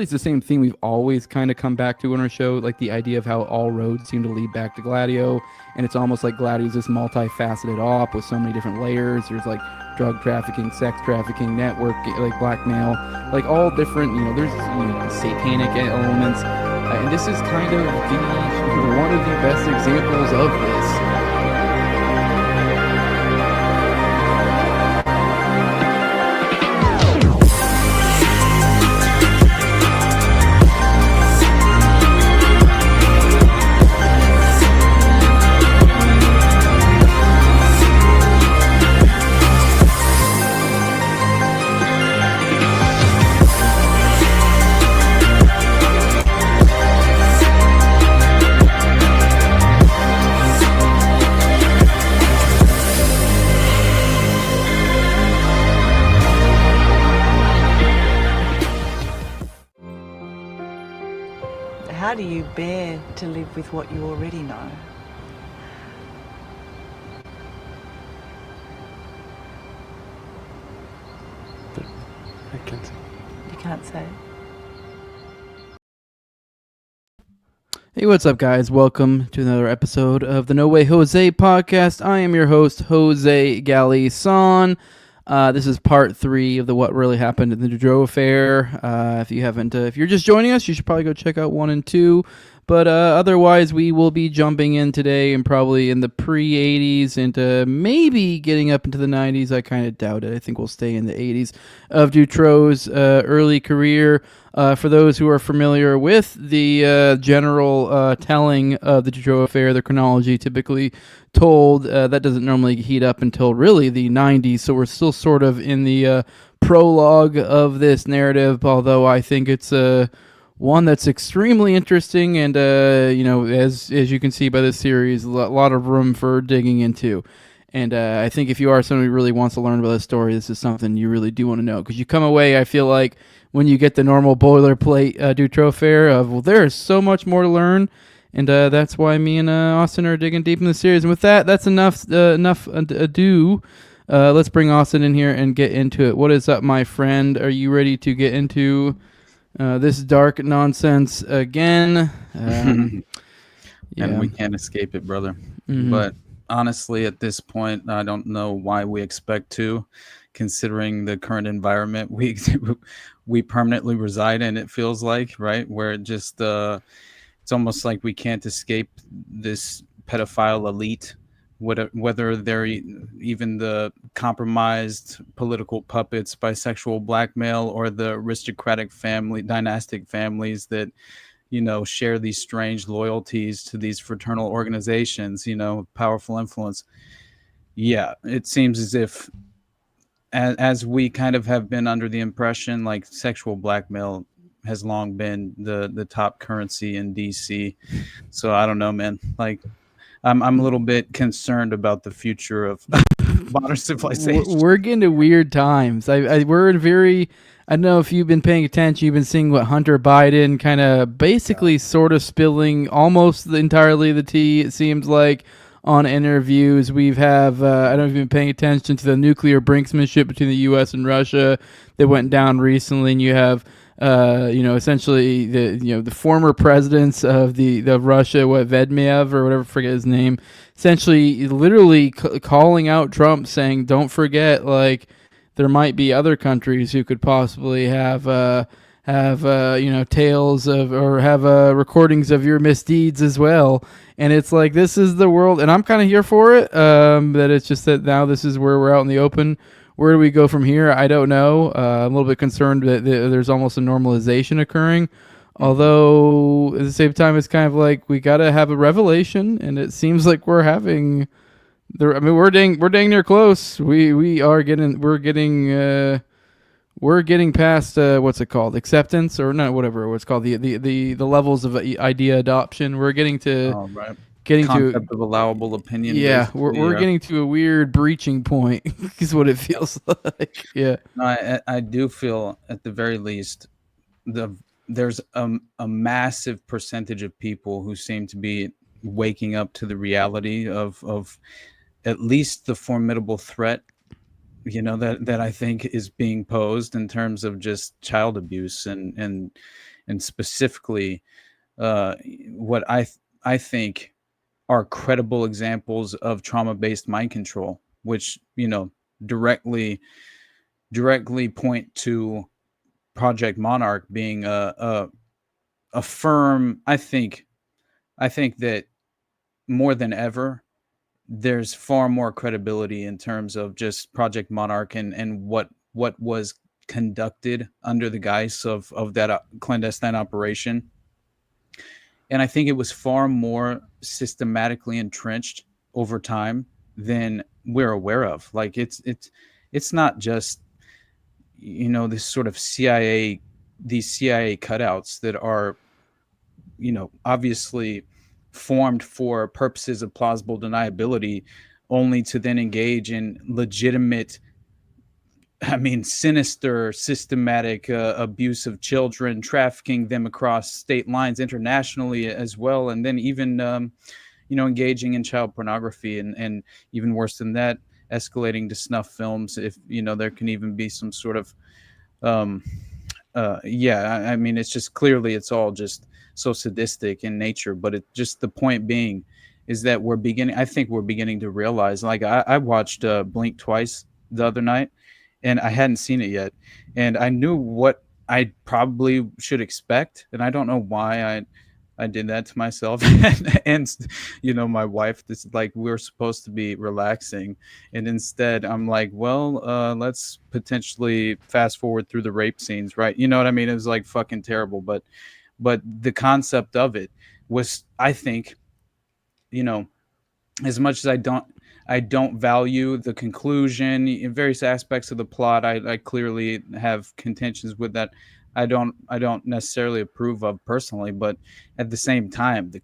it's the same thing we've always kind of come back to in our show, like the idea of how all roads seem to lead back to Gladio, and it's almost like Gladio's this multifaceted op with so many different layers. There's like drug trafficking, sex trafficking, network, like blackmail, like all different. There's satanic elements, and this is kind of one of the best examples of this. How do you bear to live with what you already know? I can't say. You can't say. Hey, what's up, guys? Welcome to another episode of the No Way Jose podcast. I am your host, Jose Galison. This is part 3 of the What Really Happened in the Dutroux Affair. If you're just joining us, you should probably go check out 1 and 2. But otherwise, we will be jumping in today and probably in the pre-80s into maybe getting up into the 90s. I kind of doubt it. I think we'll stay in the 80s of Dutroux's early career. For those who are familiar with the general telling of the Dutroux Affair, the chronology typically told, that doesn't normally heat up until really the 90s, so we're still sort of in the prologue of this narrative, although I think it's one that's extremely interesting, and as you can see by this series, a lot of room for digging into. And I think if you are somebody who really wants to learn about this story, this is something you really do want to know, because you come away, I feel like, when you get the normal boilerplate Dutroux Affair of, well, there is so much more to learn, and that's why me and Austin are digging deep in the series. And with that, that's enough ado. Let's bring Austin in here and get into it. What is up, my friend? Are you ready to get into this dark nonsense again? And we can't escape it, brother. Mm-hmm. But honestly, at this point, I don't know why we expect to, considering the current environment we permanently reside in. It feels like, right, where it just it's almost like we can't escape this pedophile elite, whether they're even the compromised political puppets by sexual blackmail, or the aristocratic dynastic families that share these strange loyalties to these fraternal organizations, powerful influence. Yeah, it seems as if, as we kind of have been under the impression, like, sexual blackmail has long been the top currency in DC. So I don't know, man. Like, I'm a little bit concerned about the future of modern civilization. We're getting to weird times. We're in very... I don't know if you've been paying attention. You've been seeing what Hunter Biden kind of basically sort of spilling almost entirely the tea, it seems like, on interviews. I don't know if you've been paying attention to the nuclear brinksmanship between the U.S. and Russia that went down recently, and you have essentially the former presidents of the Russia, Vedmev or whatever, forget his name, essentially literally calling out Trump, saying, don't forget, like, there might be other countries who could possibly have tales of, or have recordings of your misdeeds as well. And it's like, this is the world, and I'm kind of here for it. That it's just that now this is where we're out in the open. Where do we go from here? I don't know. I'm a little bit concerned that there's almost a normalization occurring. Although at the same time, it's kind of like we got to have a revelation, and it seems like we're having. We're dang near close. We're getting past what's it called, acceptance, or not, whatever it's called, the levels of idea adoption. We're getting to Concept of allowable opinion. Yeah, we're getting to a weird breaching point. Is what it feels like. Yeah, no, I do feel, at the very least, there's a massive percentage of people who seem to be waking up to the reality of at least the formidable threat that I think is being posed in terms of just child abuse, and specifically uh, what I think are credible examples of trauma-based mind control, which directly directly point to Project Monarch being a firm. I think that more than ever, there's far more credibility in terms of just Project Monarch, and what was conducted under the guise of that clandestine operation. And I think it was far more systematically entrenched over time than we're aware of. Like it's not just this sort of these CIA cutouts that are obviously formed for purposes of plausible deniability, only to then engage in legitimate, I mean, sinister, systematic abuse of children, trafficking them across state lines internationally as well, and then even engaging in child pornography, and even worse than that, escalating to snuff films. If there can even be some sort of um, yeah, I mean, it's just clearly it's all just so sadistic in nature. But it just, the point being is that I think we're beginning to realize. Like I watched Blink twice the other night, and I hadn't seen it yet, and I knew what I probably should expect, and I don't know why I did that to myself. And my wife, this, like, we're supposed to be relaxing, and instead I'm like, well, let's potentially fast forward through the rape scenes, right? You know what I mean? It was like fucking terrible, but the concept of it was, I think, you know as much as I don't value the conclusion in various aspects of the plot. I clearly have contentions with that. I don't necessarily approve of personally, but at the same time, the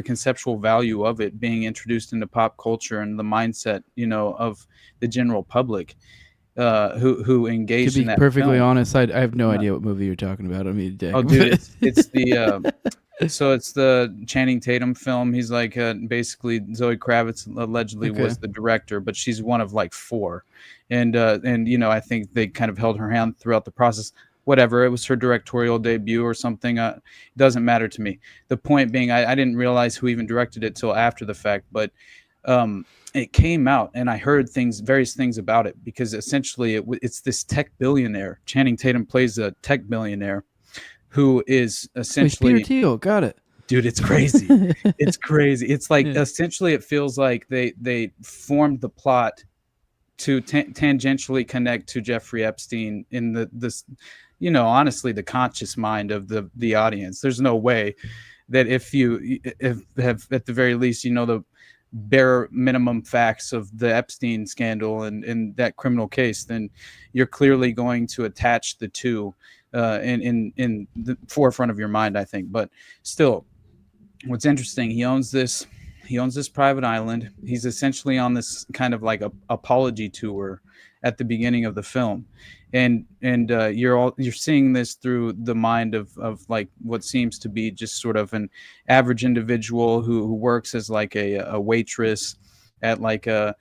conceptual value of it being introduced into pop culture and the mindset, of the general public, who To engaged in be that perfectly film. honest, I have no Uh, idea what movie you're talking about. I mean, dick. oh, dude, it's the Channing Tatum film. He's like, basically, Zoe Kravitz allegedly Okay. was the director, but she's one of like four, and I think they kind of held her hand throughout the process. Whatever, it was her directorial debut or something. It doesn't matter to me. The point being, I didn't realize who even directed it till after the fact, but it came out, and I heard various things about it, because essentially it's this tech billionaire. Channing Tatum plays a tech billionaire who is Wait, Peter essentially, Thiel. Got it. dude, it's crazy. It's crazy. It's like, Yeah. essentially it feels like they formed the plot to tangentially connect to Jeffrey Epstein in this, honestly, the conscious mind of the audience. There's no way that if have at the very least, the bare minimum facts of the Epstein scandal and that criminal case, then you're clearly going to attach the two in the forefront of your mind, I think. But still, what's interesting, he owns this private island. He's essentially on this kind of like a apology tour at the beginning of the film, and you're seeing this through the mind of like what seems to be just sort of an average individual who works as like a waitress at like a,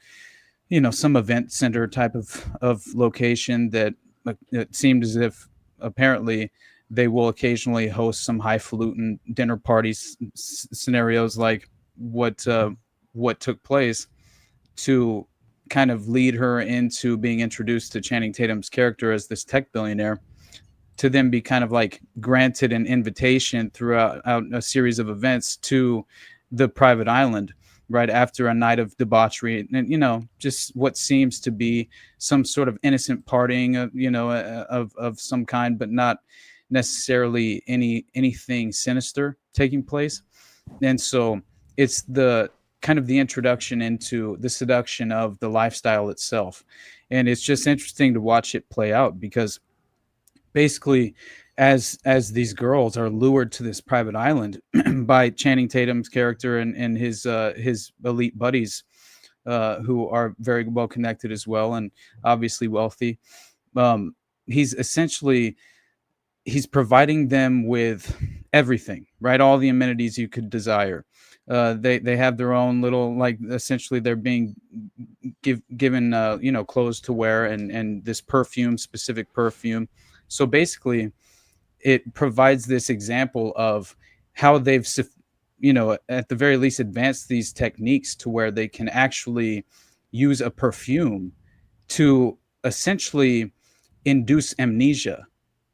some event center type of location, that like, it seemed as if apparently they will occasionally host some highfalutin dinner parties scenarios, like what took place, to kind of lead her into being introduced to Channing Tatum's character as this tech billionaire, to then be kind of like granted an invitation throughout a series of events to the private island right after a night of debauchery, and just what seems to be some sort of innocent partying of some kind, but not necessarily anything sinister taking place. And so it's the kind of the introduction into the seduction of the lifestyle itself, and it's just interesting to watch it play out, because basically, as these girls are lured to this private island by Channing Tatum's character and his elite buddies, who are very well connected as well, and obviously wealthy. um, he's essentially he's providing them with everything, right? All the amenities you could desire. They have their own little, like, essentially they're being given clothes to wear, and this perfume, specific perfume. So basically it provides this example of how they've at the very least advanced these techniques to where they can actually use a perfume to essentially induce amnesia,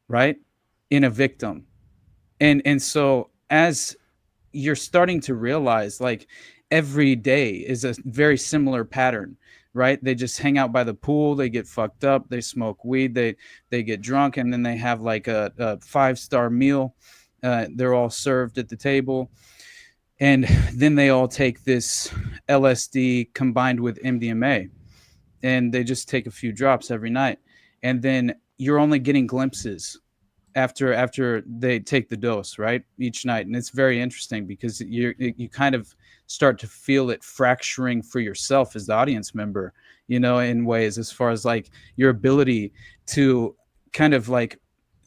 right, in a victim. And so as you're starting to realize, like, every day is a very similar pattern, right? They just hang out by the pool, they get fucked up, they smoke weed, they get drunk, and then they have like a five-star meal. They're all served at the table, and then they all take this LSD combined with MDMA, and they just take a few drops every night, and then you're only getting glimpses after they take the dose, right, each night. And it's very interesting because you kind of start to feel it fracturing for yourself as the audience member, in ways, as far as like your ability to kind of like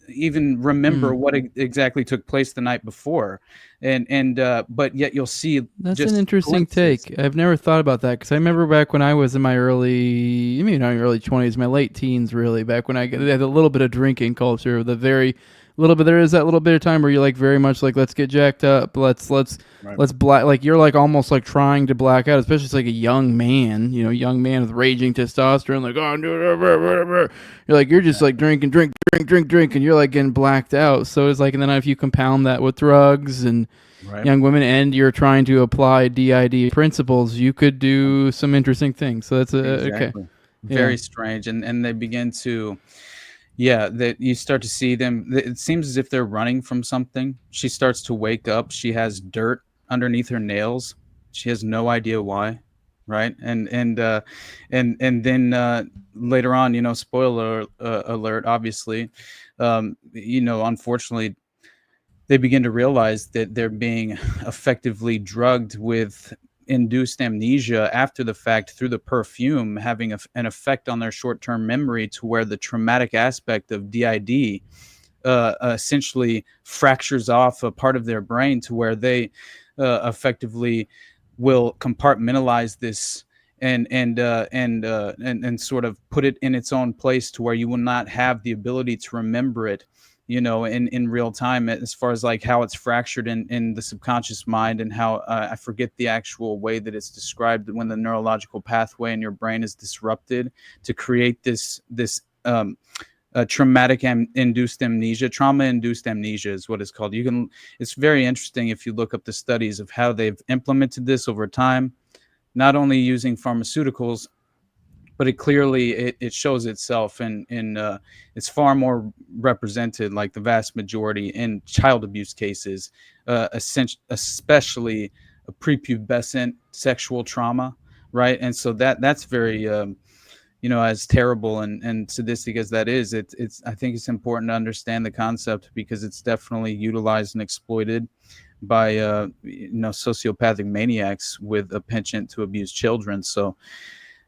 even remember Mm. what exactly took place the night before, and but yet you'll see That's an just interesting glimpses. take. I've never thought about that because I remember back when I was in my early, maybe not early 20s, my late teens, really, back when I had a little bit of drinking culture, the very little bit. There is that little bit of time where you're like very much like, let's get jacked up, Right. let's black. Like you're like almost like trying to black out, especially as like a young man, young man with raging testosterone, like you're like you're just like drinking, drink, and you're like getting blacked out. So it's like, and then if you compound that with drugs and Right. young women, and you're trying to apply DID principles, you could do some interesting things. So that's okay. Exactly. Yeah. Very strange. And they begin to, yeah, that you start to see them. It seems as if they're running from something. She starts to wake up. She has dirt underneath her nails. She has no idea why, right? And then later on, spoiler alert, obviously, unfortunately, they begin to realize that they're being effectively drugged with induced amnesia after the fact through the perfume having an effect on their short-term memory, to where the traumatic aspect of DID essentially fractures off a part of their brain, to where they effectively will compartmentalize this and sort of put it in its own place, to where you will not have the ability to remember it, in real time, as far as like how it's fractured in the subconscious mind, and how I forget the actual way that it's described, when the neurological pathway in your brain is disrupted to create this traumatic induced amnesia. Trauma induced amnesia is what it's called. It's very interesting if you look up the studies of how they've implemented this over time, not only using pharmaceuticals, but it shows itself in it's far more represented, like the vast majority, in child abuse cases, especially a prepubescent sexual trauma, right? And so that's very as terrible and sadistic as that is, it's I think it's important to understand the concept, because it's definitely utilized and exploited by sociopathic maniacs with a penchant to abuse children. So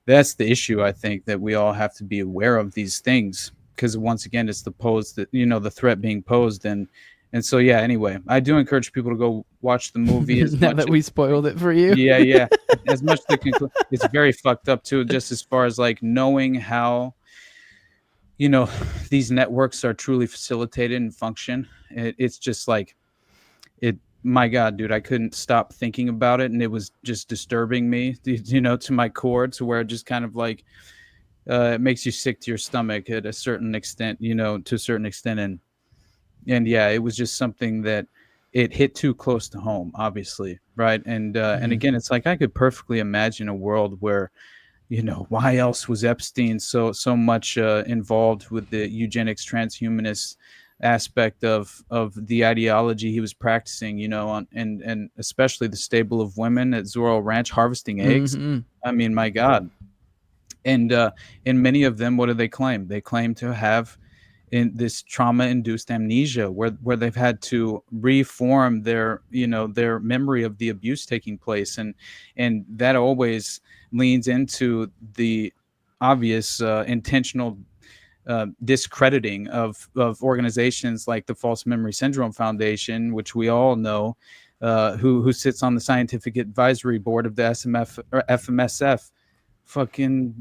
that's the issue. I think that we all have to be aware of these things, because once again, it's the pose that, the threat being posed. And so, yeah, anyway, I do encourage people to go watch the movie as Now much that as, we spoiled it for you. yeah, yeah, as much as it's very fucked up too, just as far as like knowing how, these networks are truly facilitated and function. It's just like, my God, dude, I couldn't stop thinking about it, and it was just disturbing me, to my core, to where it just kind of like, it makes you sick to your stomach at a certain extent, to a certain extent. And yeah, it was just something that it hit too close to home, obviously, right? And Mhm. again, it's like I could perfectly imagine a world where, why else was Epstein so much involved with the eugenics, transhumanist aspect of the ideology he was practicing, on and especially the stable of women at Zorro Ranch harvesting eggs. Mhm. I mean, my God. And in many of them, what do they claim? They claim to have in this trauma-induced amnesia, where they've had to reform their memory of the abuse taking place, and that always leans into the obvious intentional discrediting of organizations like the False Memory Syndrome Foundation, which we all know who sits on the scientific advisory board of the SMF or FMSF, fucking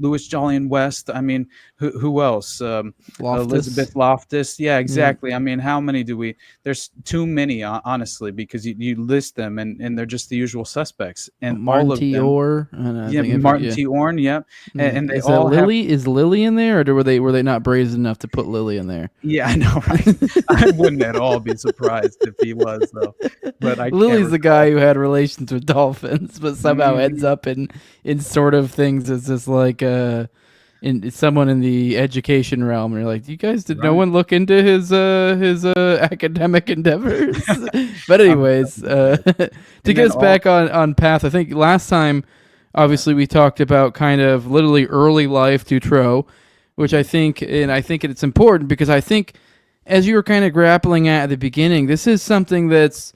Louis Jolyon West. I mean, who else? Loftus. Elizabeth Loftus. Yeah, Yeah. exactly. I mean, how many do we? There's too many, honestly, because you list them and they're just the usual suspects, and Martin all of T. them. Orr. And I Yeah, think if Martin yeah. T. Orn. Yep, Yeah. and they Is that all have. Lily? Is Lily in there, or were they not brazen enough to put Lily in there? Yeah, I know, right? I wouldn't at all be surprised if he was, though, but I can't Lily's the guy recall. who had relations with dolphins, but somehow ends Mhm. up in sort of things as just like in someone in the education realm. And you're like, you guys, did no Right. one look into his academic endeavors? But I'm anyways, telling you, guys. to And get then us back on path, I think last time, yeah, obviously, we talked about kind of literally early life Dutroux, which I think it's important because I think as you were kind of grappling at the beginning, this is something that's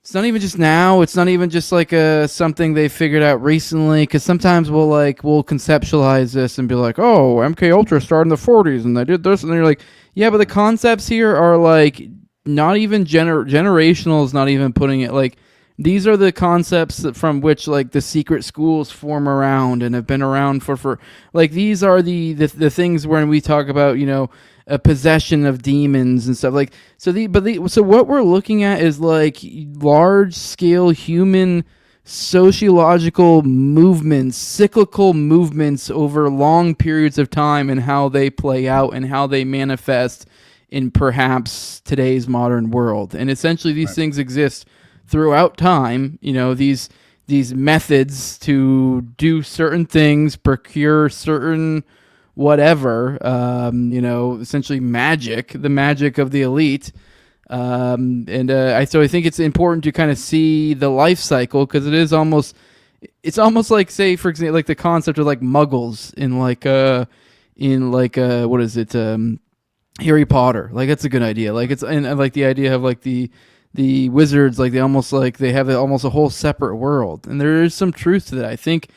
it's not even just now. It's not even just like something they figured out recently. Because sometimes we'll conceptualize this and be like, "Oh, MK Ultra started in the '40s and they did this," and you're like, "Yeah, but the concepts here are like not even generational. Is not even putting it like these are the concepts from which like the secret schools form around and have been around for like these are the things when we talk about a possession of demons and stuff like so what we're looking at is like large scale human sociological movements, cyclical movements over long periods of time and how they play out and how they manifest in perhaps today's modern world. And essentially these right, things exist throughout time, these methods to do certain things, procure certain whatever, essentially magic, the magic of the elite. So I think it's important to kind of see the life cycle because it's almost like, say, for example, like the concept of like muggles in what is it, Harry Potter. Like that's a good idea. Like it's and like the idea of like the wizards, like they have almost a whole separate world, and there is some truth to that. I think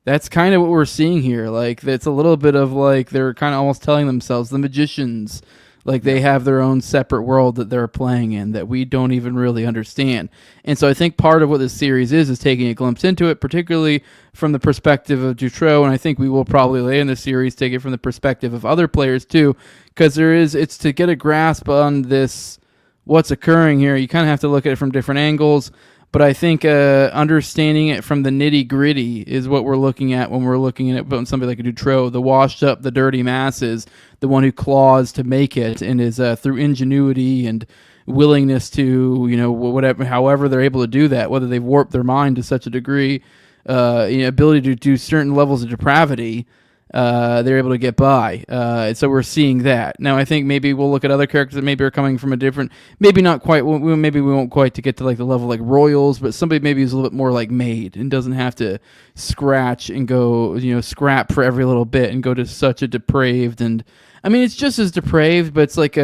that's kind of what we're seeing here. Like it's a little bit of like they're kind of almost telling themselves the magicians, like they yeah, have their own separate world that they're playing in that we don't even really understand. And so I think part of what this series is taking a glimpse into it, particularly from the perspective of Dutroux, and I think we will probably later in the series take it from the perspective of other players too, because it's to get a grasp on this what's occurring here. You kind of have to look at it from different angles. But I think understanding it from the nitty gritty is what we're looking at when we're looking at somebody like a Dutroux, the washed up, the dirty masses, the one who claws to make it and is through ingenuity and willingness to, whatever, however they're able to do that, whether they've warped their mind to such a degree, ability to do certain levels of depravity. They're able to get by. And so we're seeing that. Now, I think maybe we'll look at other characters that maybe are coming from a different, maybe not quite, maybe we won't quite to get to like the level like royals, but somebody maybe who's a little bit more like made and doesn't have to scratch and go, scrap for every little bit and go to such a depraved and, I mean, it's just as depraved, but it's like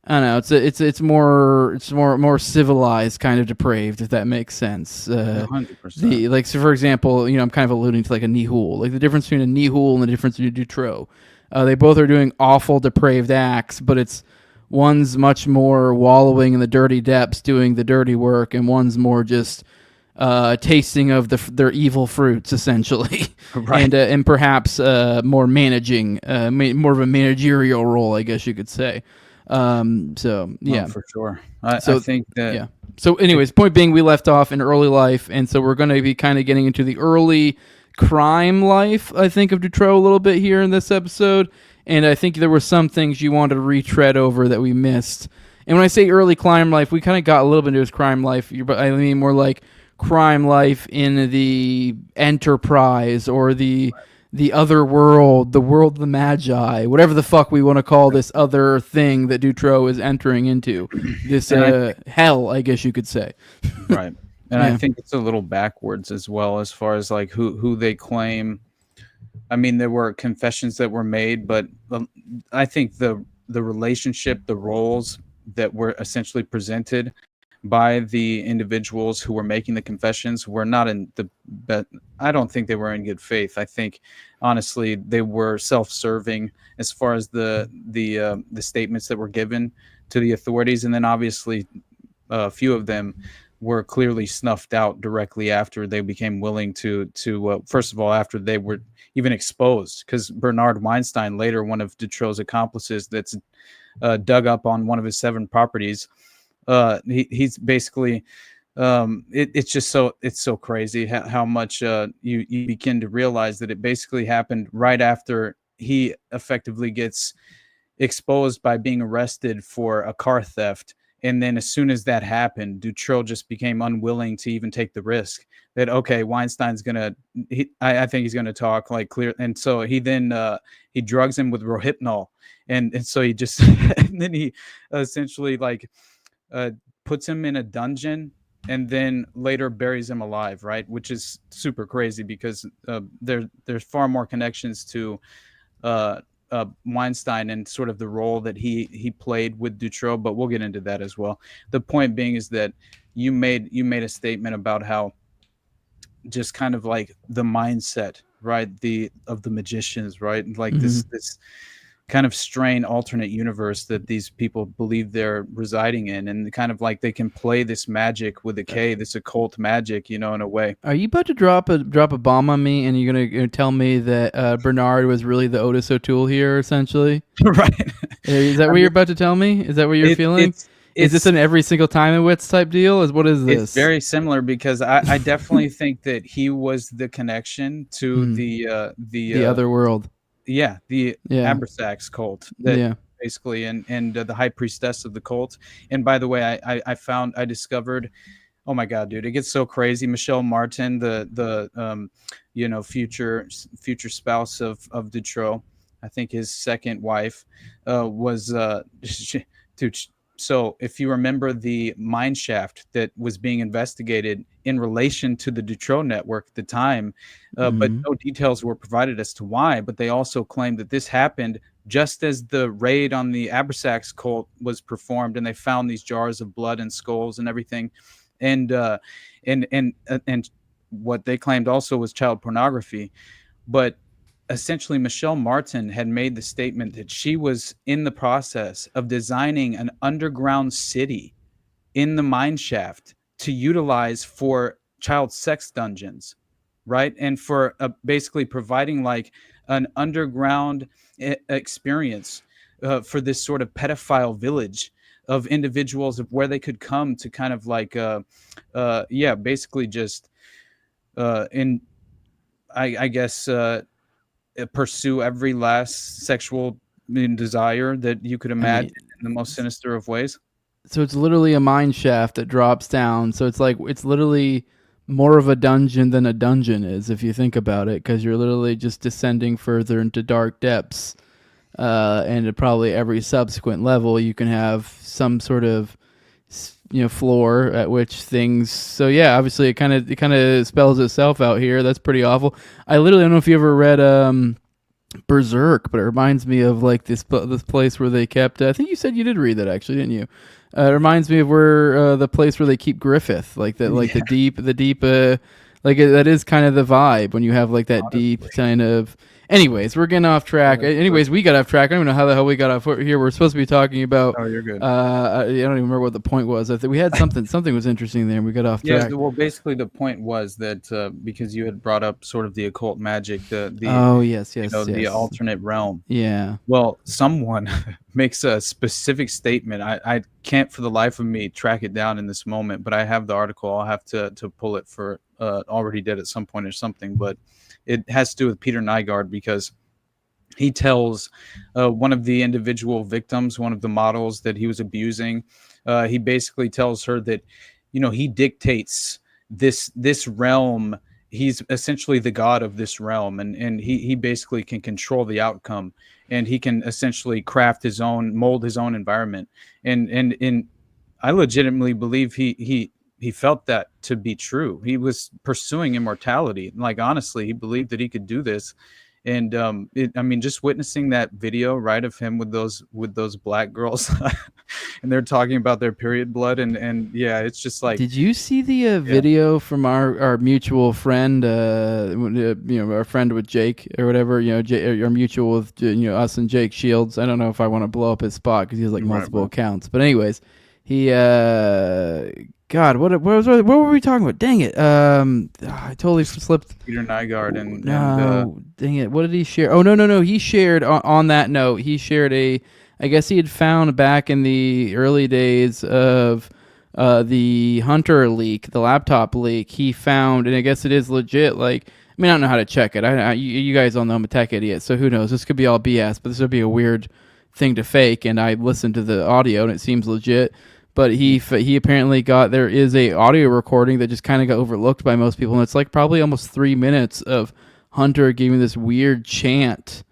I don't know. It's more civilized kind of depraved, if that makes sense. 100%. So for example, I'm kind of alluding to like a Nihul, like the difference between a Nihul and the difference between a Dutroux. They both are doing awful, depraved acts, but it's one's much more wallowing in the dirty depths, doing the dirty work, and one's more just tasting of their evil fruits, essentially, Right. and perhaps more managing, more of a managerial role, I guess you could say. So Oh, yeah. for sure. I So think that yeah. So anyways, point being, we left off in early life, and so we're going to be kind of getting into the early crime life, I think, of Dutroux a little bit here in this episode. And I think there were some things you wanted to retread over that we missed. And when I say early crime life, we kind of got a little bit into his crime life, but I mean more like crime life in the Enterprise or the other world, the world of the Magi, whatever the fuck we want to call this other thing that Dutroux is entering into, this and I hell, I guess you could say. right. And I Yeah. think it's a little backwards as well as far as like who they claim. I mean, there were confessions that were made, but I think the relationship, the roles that were essentially presented by the individuals who were making the confessions were not in the but I don't think they were in good faith. I think honestly they were self-serving as far as the statements that were given to the authorities, and then obviously a few of them were clearly snuffed out directly after they became willing to first of all, after they were even exposed, because Bernard Weinstein, later one of Dutroux's accomplices, that's dug up on one of his 7 properties. He's basically it's just so crazy how much you begin to realize that it basically happened right after he effectively gets exposed by being arrested for a car theft. And then as soon as that happened, Dutroux just became unwilling to even take the risk that, okay, Weinstein's gonna, I think he's gonna talk like clear. And so he then he drugs him with Rohypnol, and so he just and then he essentially like uh, puts him in a dungeon and then later buries him alive, right? Which is super crazy because there's far more connections to uh, Weinstein and sort of the role that he played with Dutroux, but we'll get into that as well. The point being is that you made a statement about how just kind of like the mindset, right, the of the magicians, right, like this kind of strained alternate universe that these people believe they're residing in, and kind of like they can play this magic with a K, this occult magic, in a way. Are you about to drop a bomb on me, and you're gonna tell me that Bernard was really the Otis O'Toole here, essentially? Right. Is that what you're about to tell me? Is that what you're feeling? Is this an every single time in Wits type deal? What is this? It's very similar because I definitely think that he was the connection to the other world. Yeah, the Abrasax cult that basically, and the high priestess of the cult. And by the way, I discovered, oh my God, dude, it gets so crazy. Michelle Martin, the future spouse of Dutroux, I think his second wife, was dude. So if you remember the mine shaft that was being investigated in relation to the Dutroux network at the time, but no details were provided as to why, but they also claimed that this happened just as the raid on the Abrasax cult was performed, and they found these jars of blood and skulls and everything. And what they claimed also was child pornography. But essentially Michelle Martin had made the statement that she was in the process of designing an underground city in the mine shaft to utilize for child sex dungeons, right? And for basically providing like an underground experience for this sort of pedophile village of individuals, of where they could come to kind of like basically just in I guess pursue every last sexual desire that you could imagine in the most sinister of ways. So it's literally a mine shaft that drops down. So it's literally more of a dungeon than a dungeon is, if you think about it, because you're literally just descending further into dark depths. And at probably every subsequent level, you can have some sort of floor at which things. So yeah, obviously it kind of spells itself out here. That's pretty awful. I literally don't know if you ever read Berserk, but it reminds me of like this place where they kept. I think you said you did read that, actually, didn't you? It reminds me of where the place where they keep Griffith, like that, like the deep. Like that is kind of the vibe when you have like that deep kind of. Anyways, we're getting off track. Anyways, we got off track. I don't even know how the hell we got off here. We're supposed to be talking about. Oh, you're good. I don't even remember what the point was. I think we had something. Something was interesting there, and we got off track. Yeah. Well, basically, the point was that because you had brought up sort of the occult magic, the the alternate realm. Yeah. Well, someone makes a specific statement. I can't for the life of me track it down in this moment, but I have the article. I'll have to pull it for already did at some point or something, but it has to do with Peter Nygaard, because he tells one of the individual victims, one of the models that he was abusing, he basically tells her that, he dictates this realm. He's essentially the god of this realm, and he basically can control the outcome, and he can essentially mold his own environment. And I legitimately believe he felt that to be true. He was pursuing immortality. Like, honestly, he believed that he could do this. And just witnessing that video, right, of him with those black girls, and they're talking about their period blood, and yeah, it's just like. Did you see the video from our mutual friend? Our friend with Jake or whatever. Our mutual with us and Jake Shields. I don't know if I want to blow up his spot because he has like multiple accounts. But anyways, he God, what were we talking about? Dang it. I totally Just slipped. Peter Nygaard and No, dang it. What did he share? Oh, no. He shared on that note. He shared I guess he had found back in the early days of the Hunter leak, the laptop leak. He found, and I guess it is legit. Like, I mean, I don't know how to check it. You guys all know I'm a tech idiot, so who knows? This could be all BS, but this would be a weird thing to fake. And I listened to the audio, and it seems legit. But he apparently got, there is a audio recording that just kind of got overlooked by most people, and it's like probably almost 3 minutes of Hunter giving this weird chant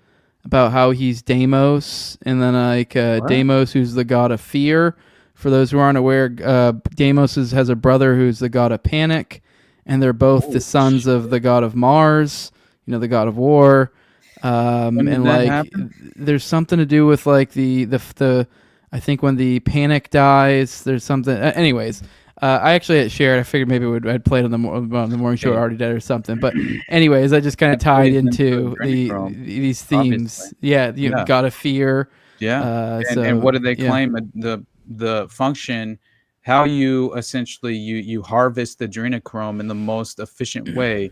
about how he's Deimos, and then like Deimos, who's the god of fear. For those who aren't aware, Deimos has a brother who's the god of panic, and they're both the sons of the god of Mars, the god of war. when did And that like, happen? there's something to do with like the I think when the panic dies, there's something. Anyways, I actually had shared. I figured maybe I'd play it on the morning show, Hey, already dead or something. But anyways, I just kind of that tied plays into into adrenochrome, these obviously. themes. Yeah, Yeah. God of fear. Yeah. And So what do they yeah, claim? The function, how you essentially you harvest the adrenochrome in the most efficient way,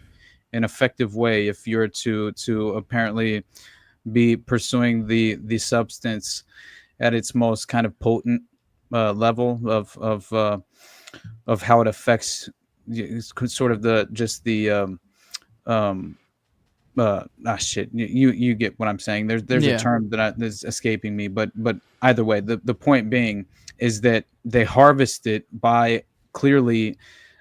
an effective way, if you're to apparently be pursuing the substance at its most kind of potent level of how it affects sort of the just the um shit, you get what I'm saying. There's a yeah, term that's escaping me, but either way, the point being is that they harvest it by clearly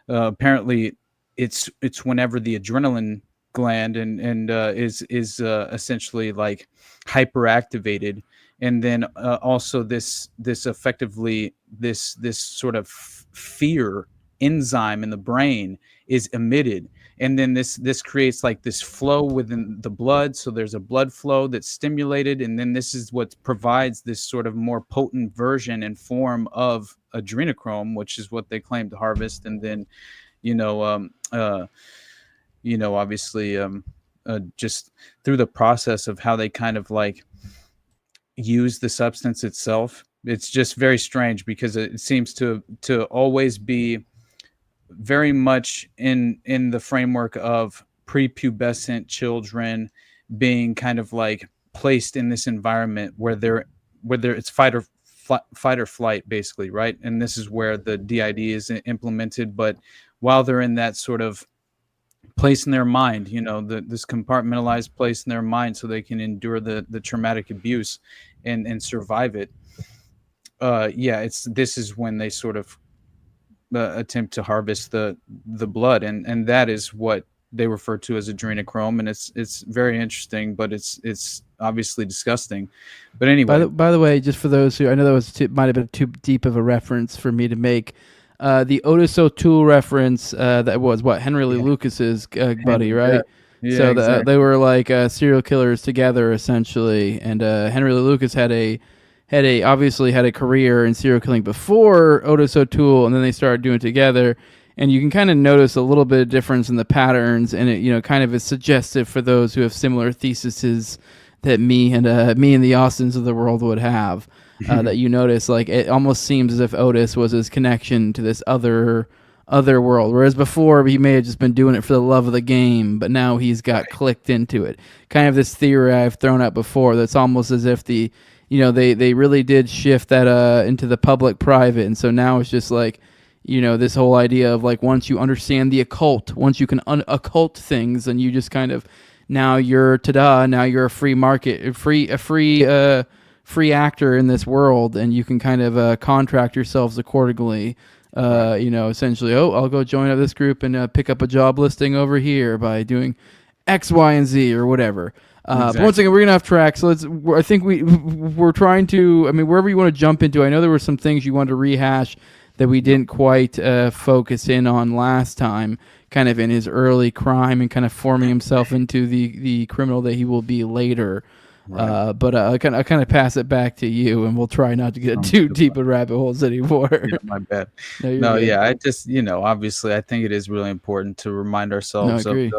apparently it's whenever the adrenaline gland and is essentially like hyperactivated, and then also this effectively this sort of fear enzyme in the brain is emitted, and then this creates like this flow within the blood, so there's a blood flow that's stimulated, and then this is what provides this sort of more potent version and form of adrenochrome, which is what they claim to harvest. And then you know um uh obviously just through the process of how they kind of like use the substance itself, it's just very strange because it seems to always be very much in the framework of prepubescent children being kind of like placed in this environment where it's fight or flight, basically, right? And this is where the DID is implemented. But while they're in that sort of place in their mind, this compartmentalized place in their mind, so they can endure the traumatic abuse and survive it. Yeah, it's this is when they sort of attempt to harvest the blood, and that is what they refer to as adrenochrome. And it's very interesting, but it's obviously disgusting. But anyway, by the way, just for those who, I know that might have been too deep of a reference for me to make. The Otis O'Toole reference, that was what Henry Lee yeah, Lucas's buddy, Henry, yeah, right? yeah, So they exactly. were like serial killers together essentially, and Henry Lee Lucas obviously had a career in serial killing before Otis O'Toole, and then they started doing it together. And you can kind of notice a little bit of difference in the patterns, and it kind of is suggestive for those who have similar theses that me and the Austins of the world would have. That you notice, like, it almost seems as if Otis was his connection to this other world, whereas before he may have just been doing it for the love of the game, but now he's got Right. clicked into it. Kind of this theory I've thrown out before, that's almost as if they really did shift that into the public private, and so now it's just like, this whole idea of like, once you understand the occult, once you can occult things, and you just kind of, now you're now you're a free market, free actor in this world, and you can kind of contract yourselves accordingly. Right. Essentially, oh, I'll go join up this group and pick up a job listing over here by doing X, Y, and Z or whatever. But once Exactly. again, we're gonna off track. So I think we're trying to. I mean, wherever you want to jump into. I know there were some things you wanted to rehash that we Yep. didn't quite focus in on last time. Kind of in his early crime and kind of forming himself into the criminal that he will be later. Right. But I kind of pass it back to you, and we'll try not to get Sounds too good. deep in rabbit holes anymore. Yeah, my bad. No, you're No, good. yeah, I just, obviously, I think it is really important to remind No, I ourselves of agree.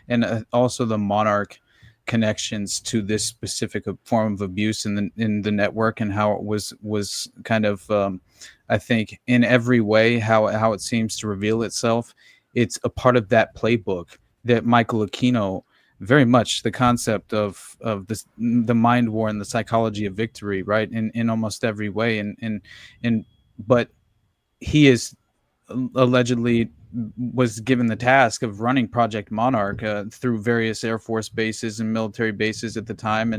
and also the monarch connections to this specific form of abuse in the network, and how it was kind of, I think in every way, how it seems to reveal itself, it's a part of that playbook that Michael Aquino, very much the concept of this, the mind war and the psychology of victory, right, in almost every way. And but he is allegedly was given the task of running Project Monarch through various Air Force bases and military bases at the time,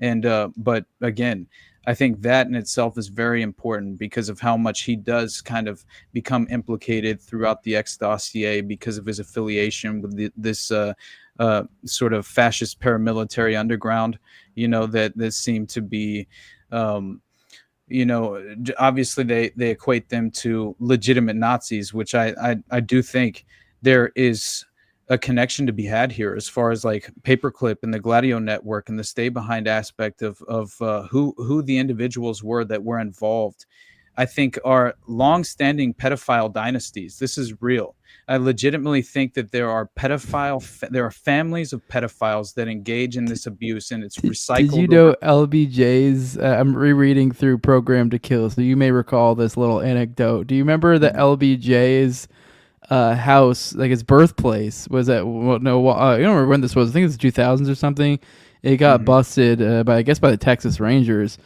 and but again, I think that in itself is very important because of how much he does kind of become implicated throughout the X dossier because of his affiliation with this sort of fascist paramilitary underground, that seemed to be. Um, Obviously they equate them to legitimate Nazis, which I do think there is a connection to be had here as far as like Paperclip and the Gladio network and the stay behind aspect of who the individuals were that were involved. I think are long-standing pedophile dynasties. This is real. I legitimately think that there are families of pedophiles that engage in this abuse, and it's Did you recycled over. know LBJ's? I'm rereading through Program to Kill, so you may recall this little anecdote. Do you remember that LBJ's house, like his birthplace, was at? Well, no, I don't remember when this was. I think it was 2000s or something. It got Mhm. busted by, I guess, by the Texas Rangers.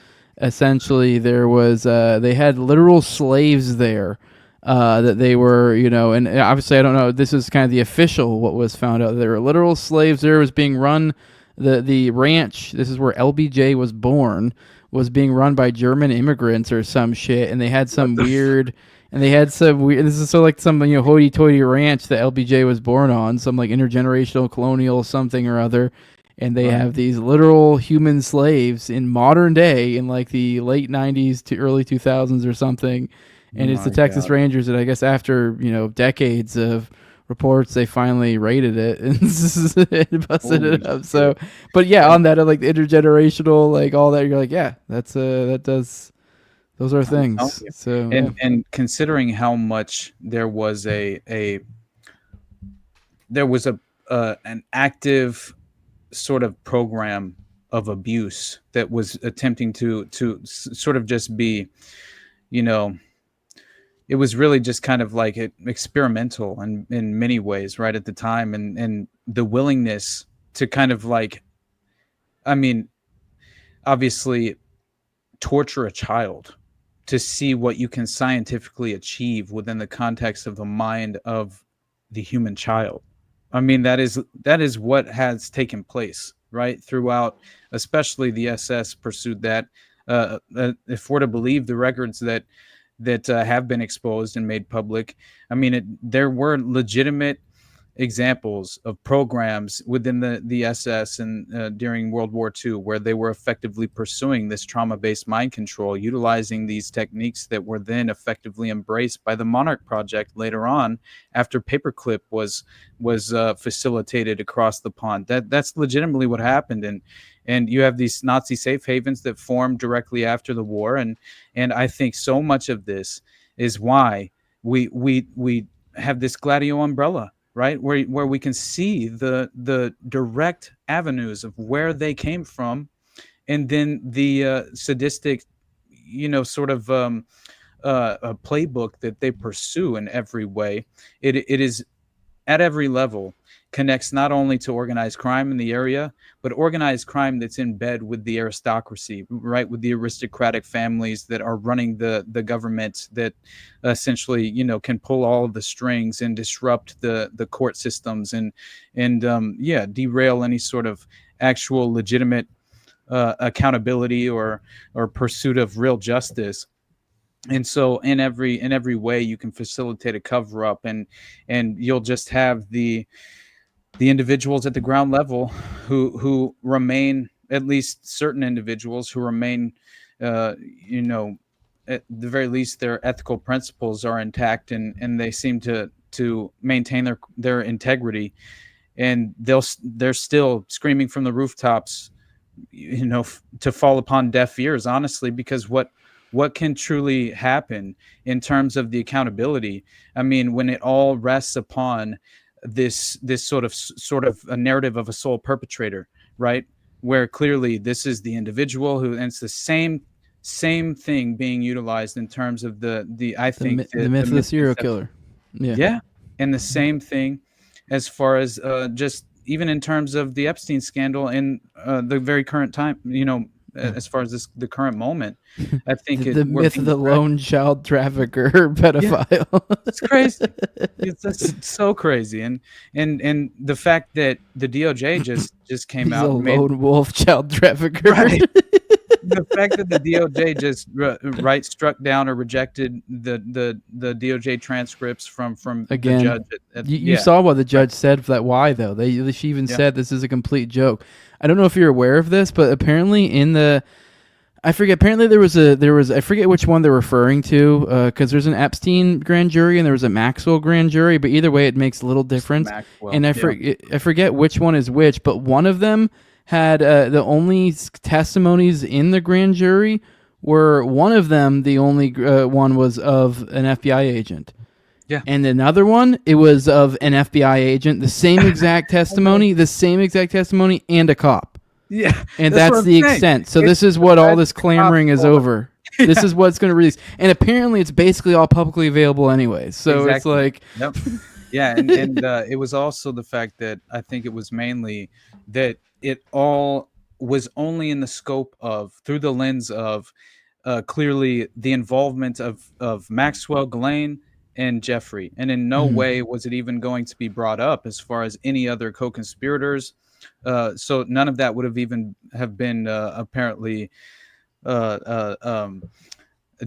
Essentially, there was they had literal slaves there. That they were, and obviously I don't know. This is kind of the official what was found out. There were literal slaves there. It was being run. The ranch. This is where LBJ was born. Was being run by German immigrants or some shit, and they had What some the weird. And they had some weird. This is so like some hoity-toity ranch that LBJ was born on, some like intergenerational colonial something or other, and they Right. have these literal human slaves in modern day in like the late '90s to early 2000s or something, and it's the My Texas God. Rangers that I guess after decades of reports they finally raided it and busted Holy it up. So, shit. but yeah, And on that like the intergenerational like all that, you're like, yeah, that does those are I'm telling things. you. So yeah. And considering how much there was a an active sort of program of abuse that was attempting to sort of just be, you know, it was really just kind of like experimental in many ways right at the time, and the willingness to kind of like, I mean, obviously torture a child to see what you can scientifically achieve within the context of the mind of the human child. I mean, that is what has taken place right throughout, especially the SS pursued that. If we're to believe the records that have been exposed and made public, I mean, there were legitimate examples of programs within the SS and during World War II where they were effectively pursuing this trauma-based mind control, utilizing these techniques that were then effectively embraced by the Monarch Project later on, after Paperclip was facilitated across the pond. That's legitimately what happened, and you have these Nazi safe havens that formed directly after the war, and I think so much of this is why we have this Gladio umbrella, right, where we can see the direct avenues of where they came from, and then the sadistic, sort of a playbook that they pursue in every way. It is at every level, connects not only to organized crime in the area, but organized crime that's in bed with the aristocracy, right? With the aristocratic families that are running the government, that essentially, can pull all of the strings and disrupt the court systems, and yeah, derail any sort of actual legitimate accountability or pursuit of real justice. And so in every way you can facilitate a cover up, and you'll just have the individuals at the ground level who remain, at least certain individuals who remain, uh you know at the very least their ethical principles are intact, and they seem to maintain their integrity, and they're still screaming from the rooftops, to fall upon deaf ears, honestly, because what can truly happen in terms of the accountability, I mean, when it all rests upon this sort of a narrative of a sole perpetrator, right, where clearly this is the individual who, and it's the same same thing being utilized in terms of I think The myth of the serial misconception. killer. Yeah. Yeah, and the same thing as far as just even in terms of the Epstein scandal in the very current time, as far as the current moment, I think The we're myth of being the dragged. lone child trafficker Yeah, pedophile. it's crazy. It's so crazy, and the fact that the DOJ just came He's a out and made lone wolf child trafficker. right. The fact that the DOJ just struck down or rejected the DOJ transcripts from the Again, judge you yeah, saw what the right, judge said for that. Why though? She even yeah, said this is a complete joke. I don't know if you're aware of this, but apparently in the I forget. Apparently there was I forget which one they're referring to because there's an Epstein grand jury and there was a Maxwell grand jury, but either way it makes a little difference. Maxwell, And yeah, I forget which one is which, but one of them had the only testimonies in the grand jury were one of them. The only one was of an FBI agent. yeah. And another one, it was of an FBI agent, the same exact testimony, and a cop. Yeah, And that's what that's I'm the saying. extent. So It's this is the what all fact this that the cops clamoring is pulled up. over. This is what's going to release. And apparently it's basically all publicly available anyways. So it's Exactly. like, Yep. Yeah, and it was also the fact that I think it was mainly that it all was only in the scope of through the lens of clearly the involvement of Maxwell, Ghislaine, and Jeffrey, and in no mhm. way was it even going to be brought up as far as any other co-conspirators. So none of that would have even have been apparently uh, uh, um,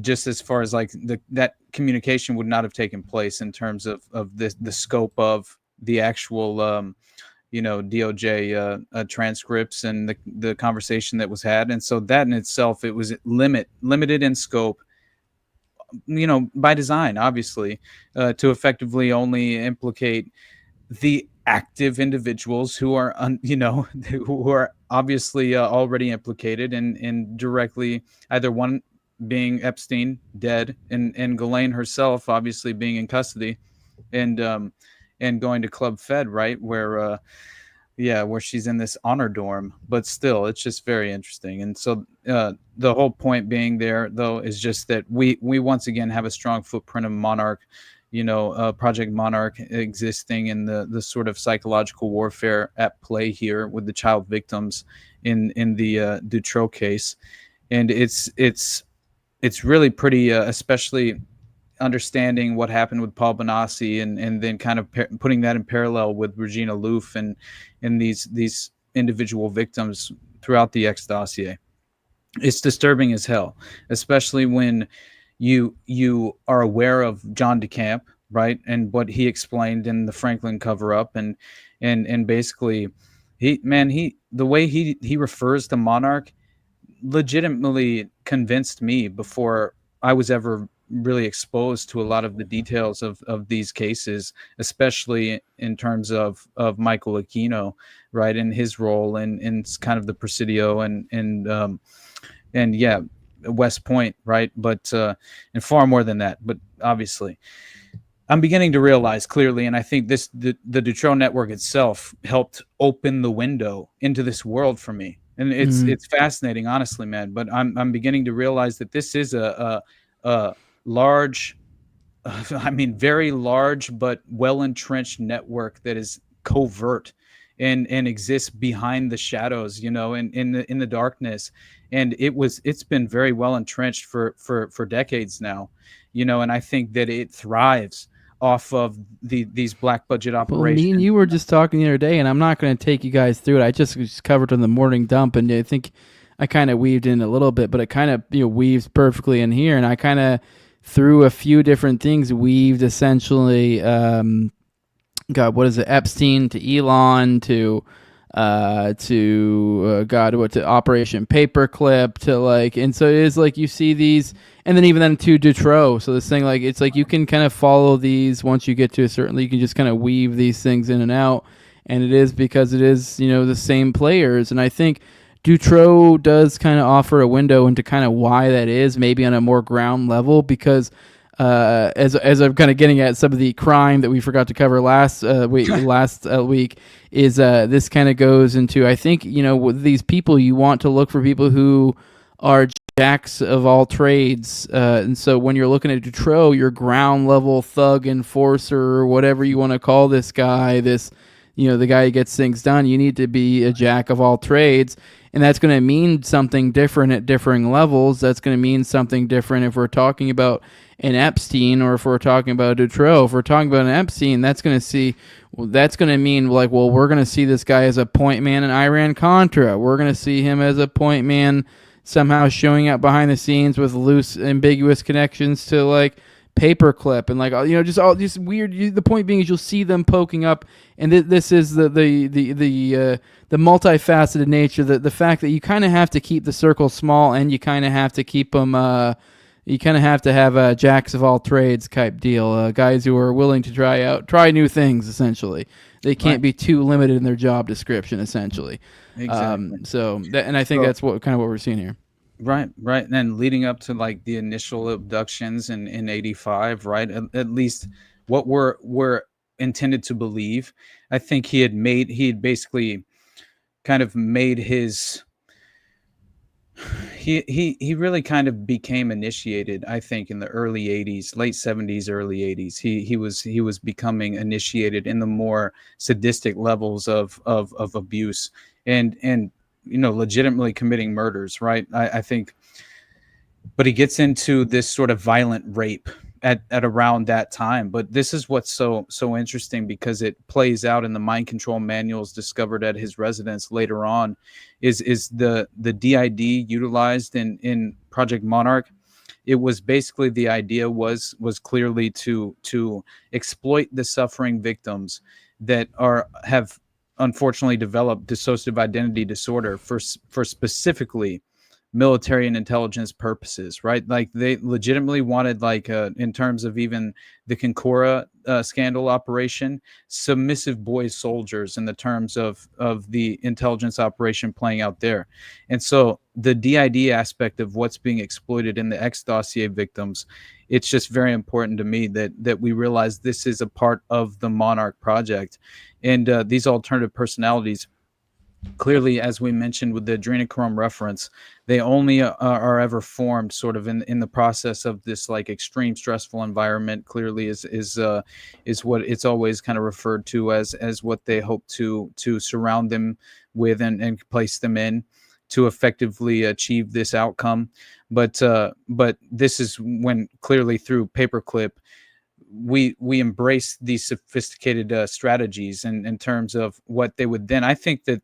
just as far as like that communication would not have taken place in terms of the scope of the actual DOJ transcripts and the conversation that was had, and so that in itself it was limited in scope, by design, obviously, to effectively only implicate the active individuals who are who are obviously already implicated and directly, either one being Epstein dead and Ghislaine herself obviously being in custody and going to Club Fed, right, where she's in this honor dorm. But still, it's just very interesting. And so the whole point being there, though, is just that we once again have a strong footprint of Monarch, Project Monarch existing, and the sort of psychological warfare at play here with the child victims in the Dutroux case. And it's really pretty, especially understanding what happened with Paul Bonacci, and then kind of putting that in parallel with Regina Louf and these individual victims throughout the X dossier. It's disturbing as hell, especially when you are aware of John DeCamp, right, and what he explained in the Franklin cover up, and basically the way he refers to Monarch legitimately convinced me before I was ever really exposed to a lot of the details of these cases, especially in terms of Michael Aquino, right, and his role in kind of the Presidio and yeah, West Point, right, but and far more than that. But obviously, I'm beginning to realize clearly, and I think the Dutroux network itself helped open the window into this world for me, and it's fascinating, honestly, man. But I'm beginning to realize that this is a large, I mean, very large but well entrenched network that is covert and exists behind the shadows, and in the darkness. And it's been very well entrenched for decades now, and I think that it thrives off of these black budget Well, me and operations. you were just talking the other day, and I'm not going to take you guys through it. I just covered in the morning dump, and I think I kind of weaved in a little bit, but it kind of weaves perfectly in here. And I kind of through a few different things weaved essentially. God, what is it? Epstein to Elon to Operation Paperclip to like, and so it is like you see these, and then even then to Dutroux. So this thing, like, it's like you can kind of follow these once you get to a certain, you can just kind of weave these things in and out, and it is because it is the same players, and I think Dutroux does kind of offer a window into kind of why that is, maybe on a more ground level, because as I'm kind of getting at some of the crime that we forgot to cover last week, is this kind of goes into, I think, with these people, you want to look for people who are jacks of all trades. And so when you're looking at Dutroux, your ground level thug enforcer, or whatever you want to call this guy, the guy who gets things done, you need to be a jack of all trades. And that's going to mean something different at differing levels. That's going to mean something different if we're talking about an Epstein or if we're talking about Dutroux. If we're talking about an Epstein, that's going to mean like, well, we're going to see this guy as a point man in Iran-Contra. We're going to see him as a point man somehow showing up behind the scenes with loose, ambiguous connections to like paperclip and like just all just weird. The point being is you'll see them poking up, and this is the multifaceted nature. The fact that you kind of have to keep the circle small, and you kind of have to keep them. You kind of have to have a jacks of all trades type deal. Guys who are willing to try new things. Essentially, they can't be too limited in their job description. Essentially, Exactly. And I think that's what we're seeing here. Right. And then leading up to like the initial abductions in '85, right? At least what we're intended to believe. I think he had basically kind of made his he really kind of became initiated, I think, in the early '80s, late '70s, early '80s. He was becoming initiated in the more sadistic levels of abuse and legitimately committing murders, right? I think, but he gets into this sort of violent rape at around that time. But this is what's so interesting, because it plays out in the mind control manuals discovered at his residence later on. Is the DID utilized in Project Monarch? It was basically, the idea was clearly to exploit the suffering victims that have unfortunately developed dissociative identity disorder for specifically military and intelligence purposes, right? Like they legitimately wanted, like in terms of even the Concora scandal operation, submissive boy soldiers in the terms of the intelligence operation playing out there. And so the DID aspect of what's being exploited in the X dossier victims, it's just very important to me that we realize this is a part of the Monarch project. And these alternative personalities, clearly, as we mentioned with the adrenochrome reference, they only are ever formed sort of in the process of this like extreme stressful environment. Clearly is what it's always kind of referred to as what they hope to surround them with and place them in to effectively achieve this outcome. But this is when, clearly through paperclip, we embrace these sophisticated strategies in terms of what they would then. I think that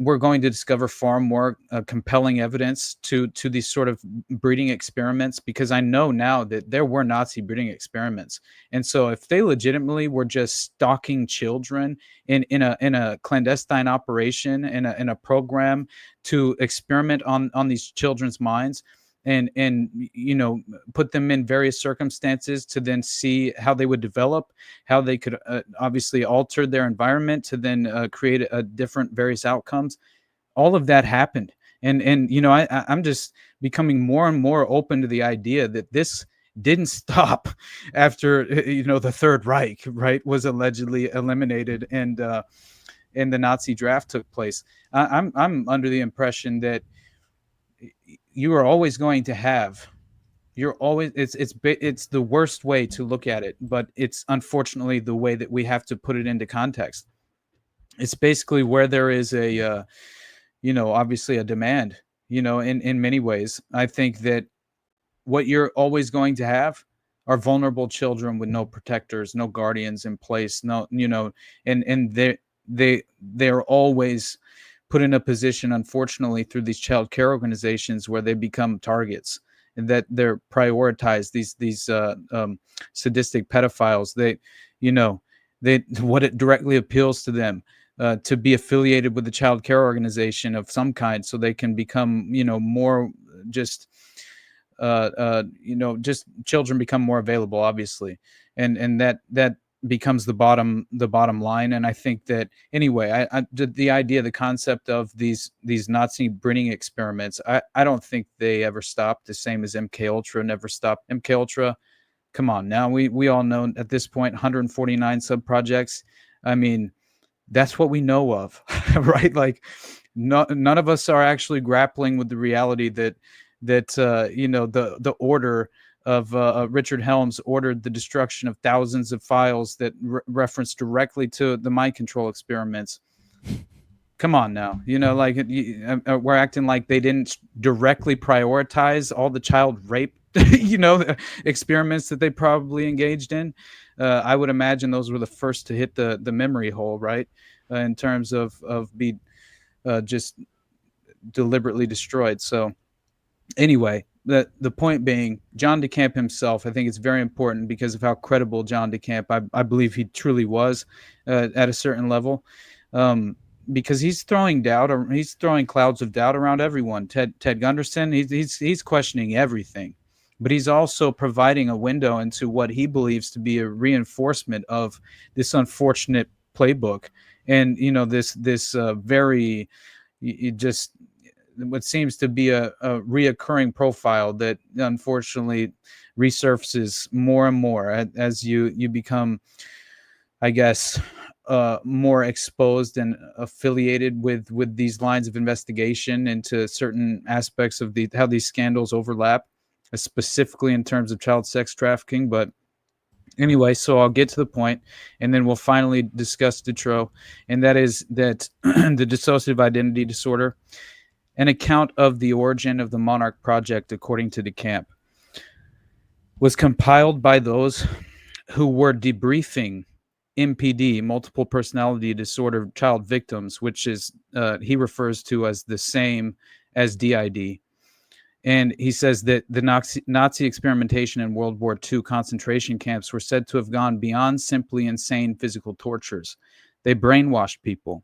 we're going to discover far more compelling evidence to these sort of breeding experiments, because I know now that there were Nazi breeding experiments. And so if they legitimately were just stalking children in a clandestine operation, in a program to experiment on these children's minds, and put them in various circumstances to then see how they would develop, how they could obviously alter their environment to then create a different various outcomes. All of that happened, and I'm just becoming more and more open to the idea that this didn't stop after the Third Reich, right, was allegedly eliminated and the Nazi draft took place. I'm under the impression that you are always going to have it's the worst way to look at it, but it's unfortunately the way that we have to put it into context. It's basically where there is a obviously a demand, in many ways. I think that what you're always going to have are vulnerable children with no protectors, no guardians in place, no, and they're always put in a position, unfortunately, through these child care organizations where they become targets, and that they're prioritized. These sadistic pedophiles, what it directly appeals to them to be affiliated with the child care organization of some kind, so they can become more just just children become more available, obviously, and that becomes the bottom line. And I think that anyway, the idea, the concept of these Nazi breeding experiments, I don't think they ever stopped. The same as MK Ultra never stopped. MK Ultra, come on now, we all know at this point 149 sub projects. I mean, that's what we know of, right? Like none of us are actually grappling with the reality that the order of Richard Helms ordered the destruction of thousands of files that reference directly to the mind control experiments. Come on now, like we're acting like they didn't directly prioritize all the child rape, experiments that they probably engaged in. I would imagine those were the first to hit the memory hole, right? In terms of be just deliberately destroyed. So anyway, the point being, John DeCamp himself, I think it's very important because of how credible John DeCamp, I believe he truly was at a certain level. Because he's throwing doubt, or he's throwing clouds of doubt around everyone. Ted Gunderson, he's questioning everything, but he's also providing a window into what he believes to be a reinforcement of this unfortunate playbook, and this very just what seems to be a reoccurring profile that unfortunately resurfaces more and more as you become, I guess, more exposed and affiliated with these lines of investigation into certain aspects of how these scandals overlap, specifically in terms of child sex trafficking. But anyway, so I'll get to the point, and then we'll finally discuss Dutroux, and that is that the dissociative identity disorder, an account of the origin of the Monarch Project, according to DeCamp, was compiled by those who were debriefing MPD, multiple personality disorder child victims, which is he refers to as the same as DID. And he says that the Nazi experimentation in World War II concentration camps were said to have gone beyond simply insane physical tortures. They brainwashed people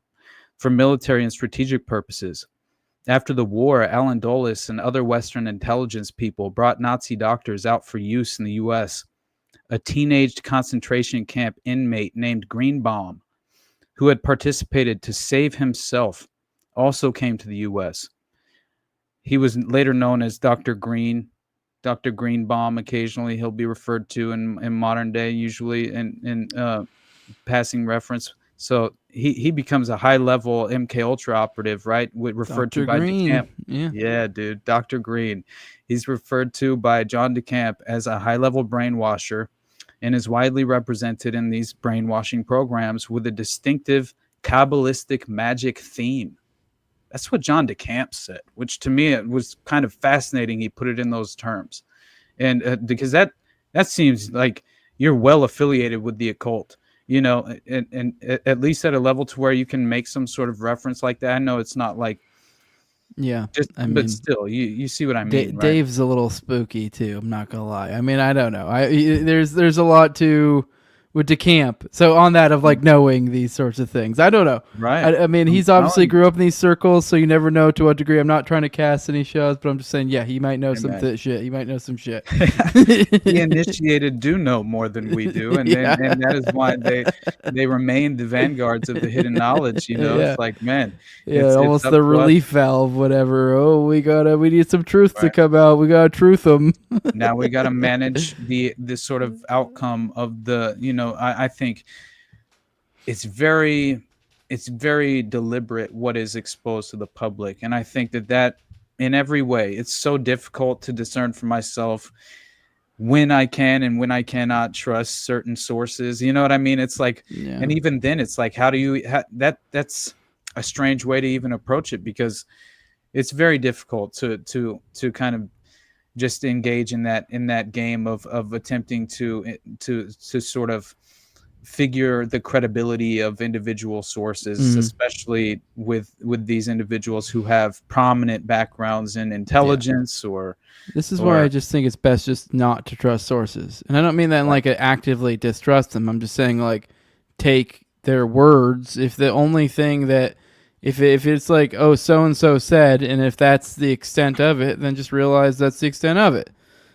for military and strategic purposes. After the war, Alan Dulles and other Western intelligence people brought Nazi doctors out for use in the U.S. A teenage concentration camp inmate named Greenbaum, who had participated to save himself, also came to the U.S. He was later known as Dr. Green, Dr. Greenbaum. Occasionally, he'll be referred to in modern day, usually in passing reference. So he becomes a high-level MK Ultra operative, right? Referred Dr. to by Green. DeCamp. Yeah, Dude, Dr. Green. He's referred to by John DeCamp as a high-level brainwasher, and is widely represented in these brainwashing programs with a distinctive Kabbalistic magic theme. That's what John DeCamp said, which to me it was kind of fascinating. He put it in those terms, and because that seems like you're well affiliated with the occult, and at least at a level to where you can make some sort of reference like that. I know it's not like, yeah. but still, you see what I mean, right? Dave's a little spooky too. I'm not gonna lie. I mean, I don't know. There's a lot to with DeCamp. So on that of like knowing these sorts of things, I don't know. Right. I mean, he's obviously grew up in these circles, so you never know to what degree. I'm not trying to cast any shows, but I'm just saying, yeah, he might know shit. He might know some shit. The initiated do know more than we do, and and that is why they remain the vanguards of the hidden knowledge. It's like, man, it's almost the relief valve, whatever. Oh, we need some truth to come out. We gotta truth them. Now we gotta manage the sort of outcome of the. I think it's very deliberate what is exposed to the public, and I think that in every way it's so difficult to discern for myself when I can and when I cannot trust certain sources. You know what I mean? It's like, and even then it's like, how do you that's a strange way to even approach it, because it's very difficult to kind of just engage in that game of attempting to sort of figure the credibility of individual sources, especially with these individuals who have prominent backgrounds in intelligence This is why I just think it's best just not to trust sources. And I don't mean that in like a actively distrust them. I'm just saying, like, take their words. If the only thing that if it's like, oh, so and so said, and if that's the extent of it, then just realize that's the extent of it.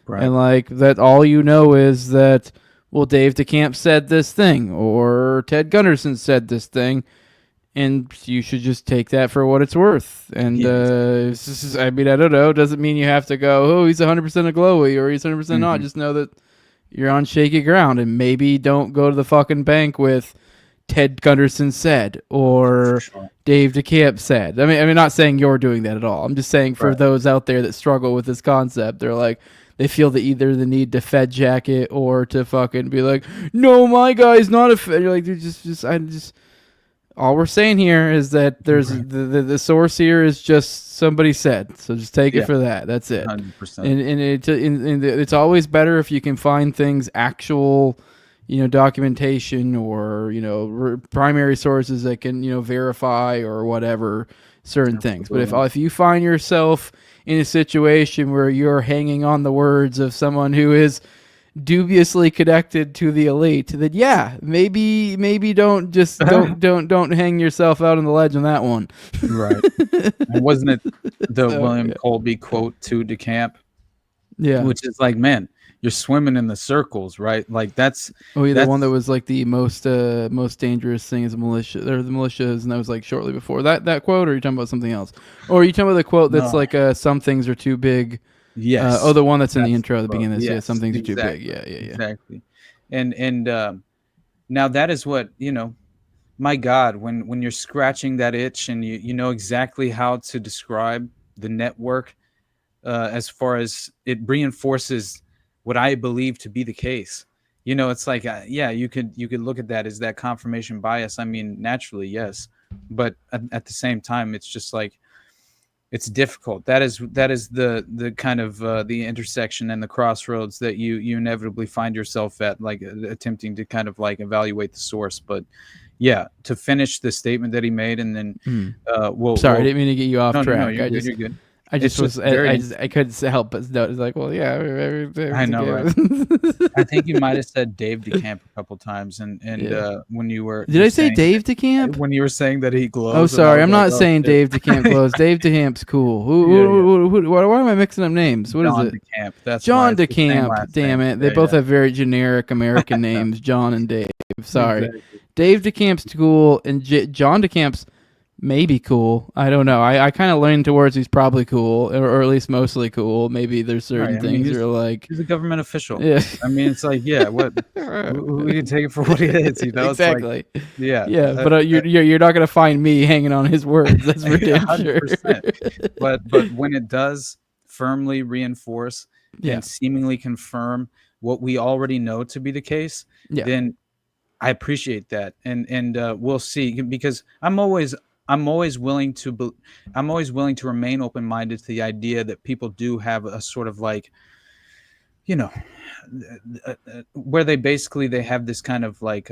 Right. And like that, all you know is that, well, Dave DeCamp said this thing, or Ted Gunderson said this thing, and you should just take that for what it's worth. And I mean, I don't know. Doesn't mean you have to go, oh, he's 100% a glowy, or he's 100% not. Just know that you're on shaky ground, and maybe don't go to the fucking bank with Ted Gunderson said For or sure. Dave DeCamp said. I mean, not saying you're doing that at all. I'm just saying for Right. those out there that struggle with this concept, they're like, they feel the either the need to Fed jacket or to fucking be like, no, my guy's not a Fed. You're like, dude, I just. All we're saying here is that there's Right. the source here is just somebody said, so just take it Yeah. for that. That's it. 100%. And it's always better if you can find things actual, documentation or primary sources that can verify or whatever certain things. But Absolutely. if you find yourself in a situation where you're hanging on the words of someone who is dubiously connected to the elite, then yeah, maybe don't hang yourself out on the ledge on that one. Right. And wasn't it the So, William yeah. Colby quote to DeCamp, Yeah. which is like, man, you're swimming in the circles, right? Like that's Oh yeah, the one that that's was like the most dangerous thing is a militia or the militias, and that was like shortly before that quote. Or are you talking about something else? Or are you talking about the quote that's no. like some things are too big? Yes. The one that's in the That's intro at the the quote. beginning. That's, yeah, some Yes, things are too big. exactly. Yeah. Exactly. And now that is what, my God, when you're scratching that itch and you know exactly how to describe the network, as far as it reinforces what I believe to be the case. It's like, yeah, you could look at that as that confirmation bias. I mean, naturally, yes, but at the same time, it's just like it's difficult. That is the kind of the intersection and the crossroads that you inevitably find yourself at, like attempting to kind of like evaluate the source. But yeah, to finish the statement that he made, and then Sorry, I we'll didn't mean to get you off no, track. you're good, you're good. I It's just was, just very I couldn't help but notice. It's like, well, yeah, I know, right? I think you might have said Dave DeCamp a couple times, and Yeah. when you were Did I say saying Dave DeCamp? when you were saying that he Oh, glows, and I sorry. was I'm like, not oh saying shit, Dave DeCamp close. Dave DeCamp's cool. yeah, yeah, Why am I mixing up names? What is John it? DeCamp. That's why John it's the same DeCamp. last Damn name. it. They Yeah, both yeah, have very generic American names, John and Dave. Sorry. exactly. Dave DeCamp's cool, and John DeCamp's maybe cool. I don't know. I kind of lean towards he's probably cool, or at least mostly cool. Maybe there's certain Right. I mean, things that are like, he's a government official. yeah. I mean, it's like, yeah, what we can take it for what it is. It's like, Exactly. yeah, Yeah, but you're not gonna find me hanging on his words. That's for damn sure. 100%. But when it does firmly reinforce Yeah. and seemingly confirm what we already know to be the case, Yeah. then I appreciate that, and we'll see, because I'm always willing to remain open minded to the idea that people do have a sort of like, you know, where they have this kind of like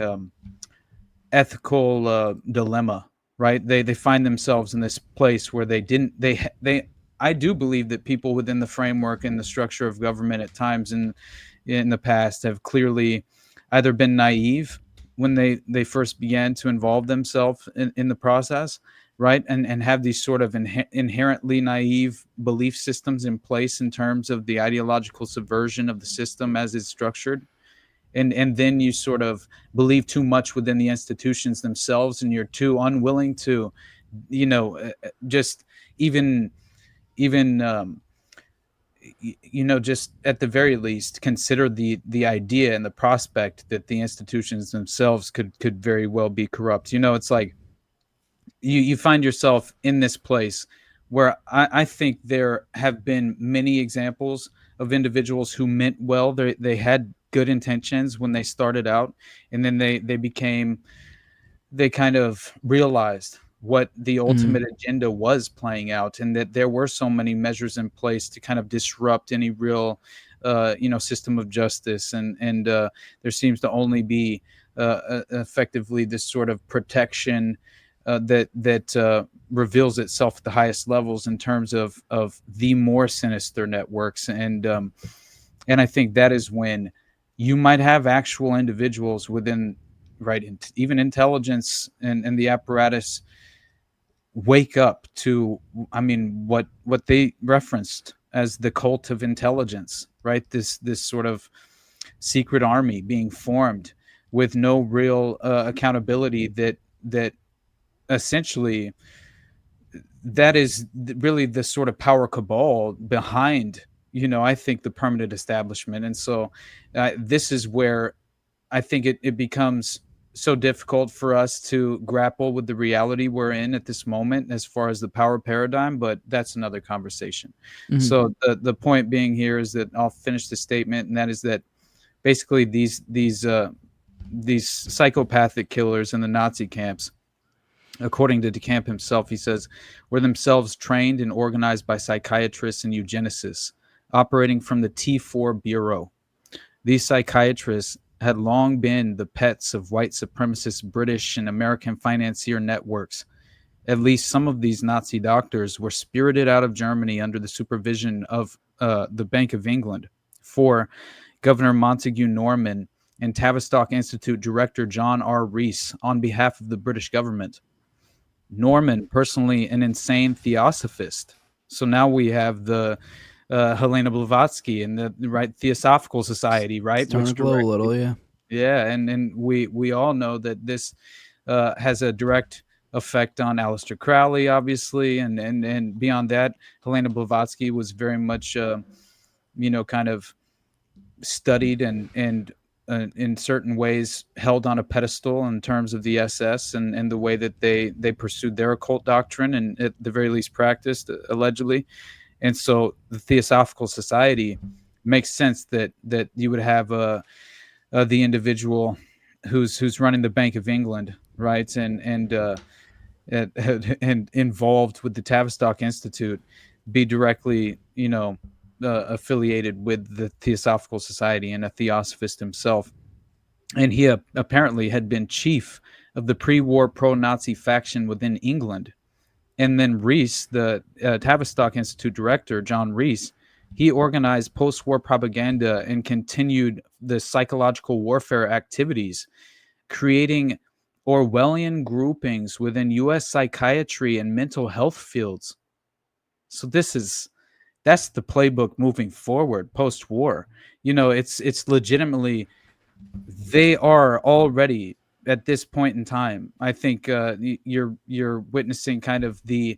ethical dilemma, right? They find themselves in this place where they didn't they I do believe that people within the framework and the structure of government at times in the past have clearly either been naive when they first began to involve themselves in the process, right? And have these sort of inherently naive belief systems in place in terms of the ideological subversion of the system as it's structured. And then you sort of believe too much within the institutions themselves, and you're too unwilling to, just even just at the very least consider the idea and the prospect that the institutions themselves could very well be corrupt. It's like you find yourself in this place where I think there have been many examples of individuals who meant well. They had good intentions when they started out, and then they kind of realized what the ultimate agenda was playing out, and that there were so many measures in place to kind of disrupt any real system of justice, and there seems to only be effectively this sort of protection that reveals itself at the highest levels in terms of the more sinister networks, and I think that is when you might have actual individuals within, right, even intelligence and the apparatus wake up to, I mean, what they referenced as the cult of intelligence, right? This sort of secret army being formed with no real accountability, that essentially that is really the sort of power cabal behind, I think, the permanent establishment. And so this is where I think it becomes so difficult for us to grapple with the reality we're in at this moment as far as the power paradigm, but that's another conversation. Hmm. So the point being here is that I'll finish the statement, and that is that basically these psychopathic killers in the Nazi camps, according to DeCamp himself, he says, were themselves trained and organized by psychiatrists and eugenicists operating from the T4 Bureau. These psychiatrists had long been the pets of white supremacist British and American financier networks. At least some of these Nazi doctors were spirited out of Germany under the supervision of the Bank of England for Governor Montague Norman and Tavistock Institute director John R. Rees on behalf of the British government. Norman, personally an insane theosophist. So now we have the Helena Blavatsky and the right Theosophical Society, right? Starting to Which glow a directly, little, yeah. yeah, and we all know that this has a direct effect on Aleister Crowley, obviously, and beyond that, Helena Blavatsky was very much, kind of studied and in certain ways held on a pedestal in terms of the SS and the way that they pursued their occult doctrine and at the very least practiced allegedly. And so the Theosophical Society makes sense that you would have the individual who's running the Bank of England, right, and involved with the Tavistock Institute be directly, affiliated with the Theosophical Society and a theosophist himself. And he apparently had been chief of the pre-war pro-Nazi faction within England. And then Rees, the Tavistock Institute director, John Rees, he organized post-war propaganda and continued the psychological warfare activities, creating Orwellian groupings within U.S. psychiatry and mental health fields. So that's the playbook moving forward post-war. It's legitimately, they are already at this point in time. I think you're witnessing kind of the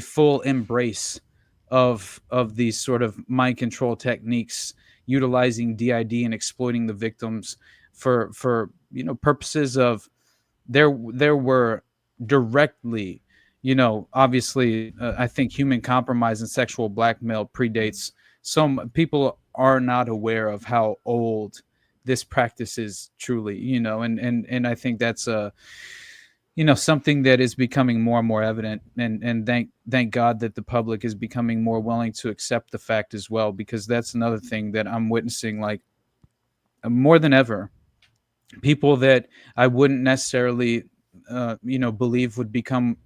full embrace of these sort of mind control techniques, utilizing DID and exploiting the victims for purposes of there were directly, obviously, I think human compromise and sexual blackmail predates. Some people are not aware of how old this practice is truly, and I think that's something that is becoming more and more evident, and thank God that the public is becoming more willing to accept the fact as well, because that's another thing that I'm witnessing, like, more than ever. People that I wouldn't necessarily believe would become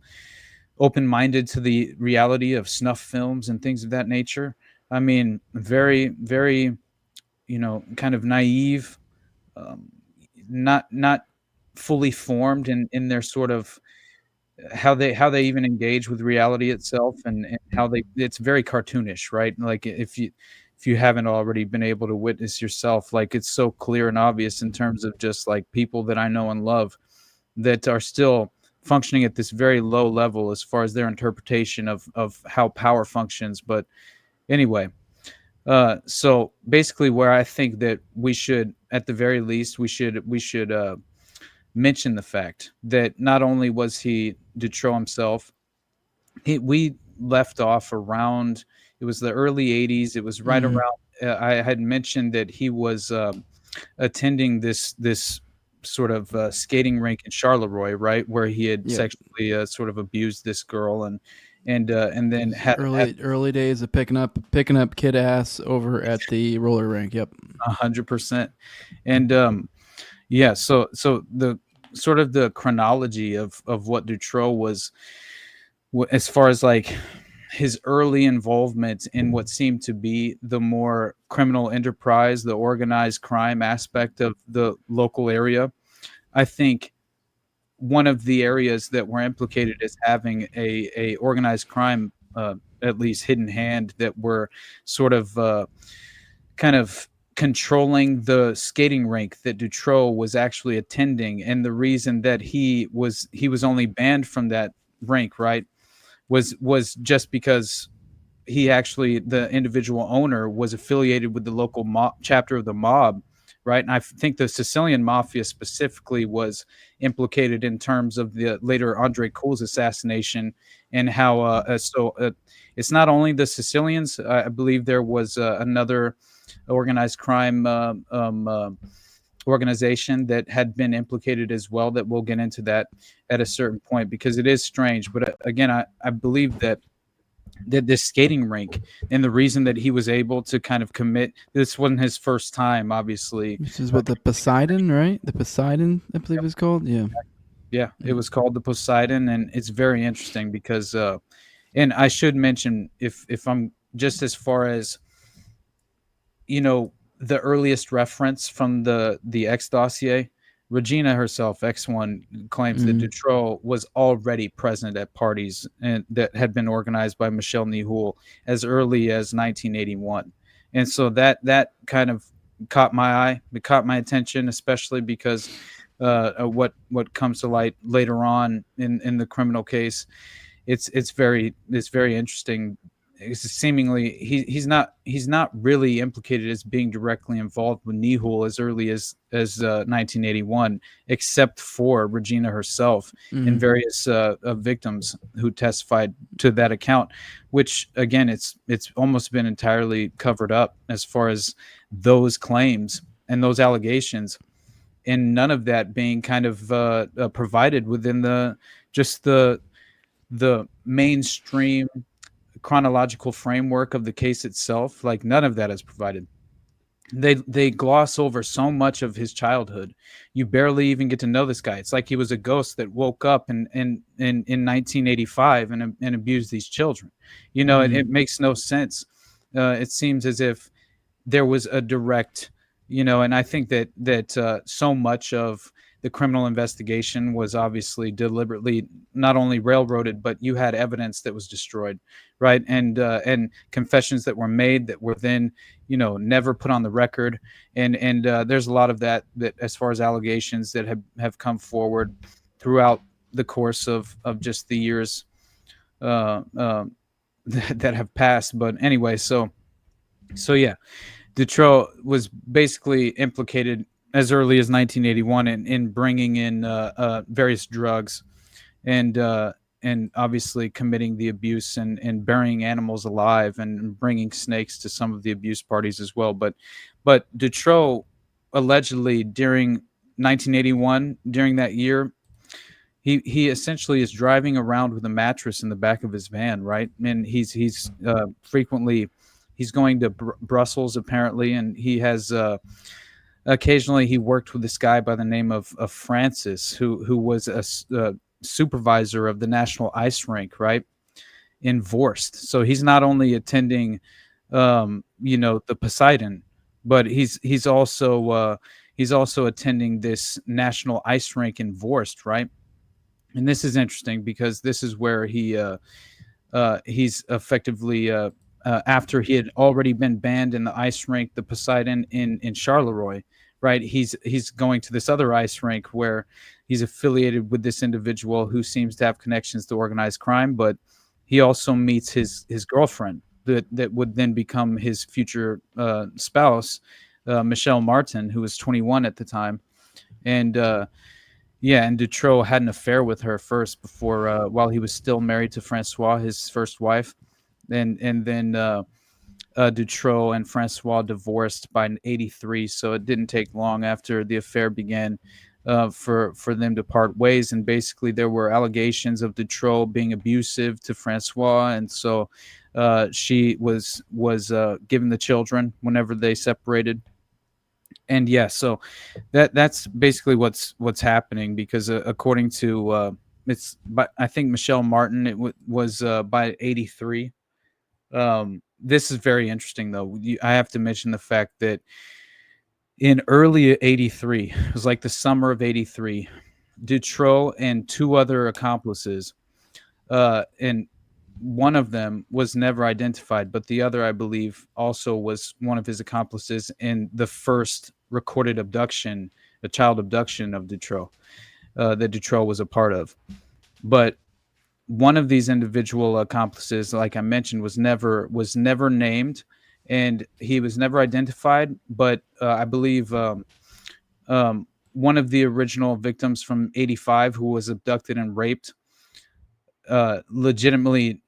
open-minded to the reality of snuff films and things of that nature. I mean, very, very, kind of naive, um, not fully formed in their sort of how they even engage with reality itself, and how it's very cartoonish, right? Like, if you haven't already been able to witness yourself, like, it's so clear and obvious in terms of just like people that I know and love that are still functioning at this very low level as far as their interpretation of how power functions. But anyway, so basically, where I think that we should, at the very least, we should mention the fact that not only was he Dutroux himself, we left off around, it was the early 80s. It was right Hmm. around, I had mentioned that he was attending this sort of skating rink in Charleroi, right, where he had Yep. sexually sort of abused this girl, and then had Early days of picking up kid ass over at the roller rink. Yep. 100%. And yeah, so the sort of the chronology of what Dutroux was, as far as like his early involvement in what seemed to be the more criminal enterprise, the organized crime aspect of the local area. I think one of the areas that were implicated as having a organized crime, at least hidden hand, that were sort of kind of controlling the skating rink that Dutroux was actually attending, and the reason that he was only banned from that rink, right, was just because he actually, the individual owner, was affiliated with the local chapter of the mob, right? And I think the Sicilian mafia specifically was implicated in terms of the later Andre Cool's assassination, and how it's not only the Sicilians. I believe there was another organized crime organization that had been implicated as well, that we'll get into that at a certain point, because it is strange. But again, I believe that this skating rink, and the reason that he was able to kind of commit, this wasn't his first time, obviously. This is what the Poseidon, right? The Poseidon, I believe it's called. Yeah. Yeah, it was called the Poseidon, and it's very interesting because and I should mention, if I'm just as far as, the earliest reference from the X dossier, Regina herself, X1, claims that Mhm. Dutroux was already present at parties and that had been organized by Michel Nihoul as early as 1981. And so that kind of caught my eye. It caught my attention, especially because what comes to light later on in the criminal case, it's very interesting. It's seemingly he's not really implicated as being directly involved with Nihul as early as 1981, except for Regina herself and Mhm. various victims who testified to that account, which again, it's almost been entirely covered up as far as those claims and those allegations, and none of that being kind of provided within just the mainstream chronological framework of the case itself. Like, none of that is provided. They gloss over so much of his childhood. You barely even get to know this guy. It's like he was a ghost that woke up in 1985 and abused these children. It Mhm. makes no sense. It seems as if there was a direct, and I think that so much of the criminal investigation was obviously deliberately not only railroaded, but you had evidence that was destroyed, right? And confessions that were made that were then, never put on the record. And there's a lot of that as far as allegations that have come forward throughout the course of just the years that have passed. But anyway, so yeah, Dutroux was basically implicated as early as 1981 in bringing in various drugs, and and obviously committing the abuse and burying animals alive and bringing snakes to some of the abuse parties as well. But Dutroux allegedly during 1981, during that year, he essentially is driving around with a mattress in the back of his van, right? And he's frequently he's going to Brussels apparently, and he has occasionally he worked with this guy by the name of Francis, who was a supervisor of the national ice rink, right, in Vorst. So he's not only attending, the Poseidon, but he's also attending this national ice rink in Vorst, right? And this is interesting because this is where he's effectively after he had already been banned in the ice rink, the Poseidon in Charleroi, right? He's going to this other ice rink where he's affiliated with this individual who seems to have connections to organized crime, but he also meets his girlfriend that would then become his future spouse, Michelle Martin, who was 21 at the time. And yeah, and Dutroux had an affair with her first, before while he was still married to Francois, his first wife, and then Dutroux and Francois divorced by '83. So it didn't take long after the affair began for them to part ways. And basically, there were allegations of Dutroux being abusive to Francois, and so she was given the children whenever they separated. And yeah, so that's basically what's happening, because according to it's, but I think Michelle Martin, was by '83. This is very interesting though. I have to mention the fact that in early '83, it was like the summer of '83, Dutroux and two other accomplices, and one of them was never identified, but the other, I believe, also was one of his accomplices in the first recorded abduction, the child abduction of Dutroux, that Dutroux was a part of. But one of these individual accomplices, like I mentioned, was never named, and he was never identified. But I believe one of the original victims from '85 who was abducted and raped legitimately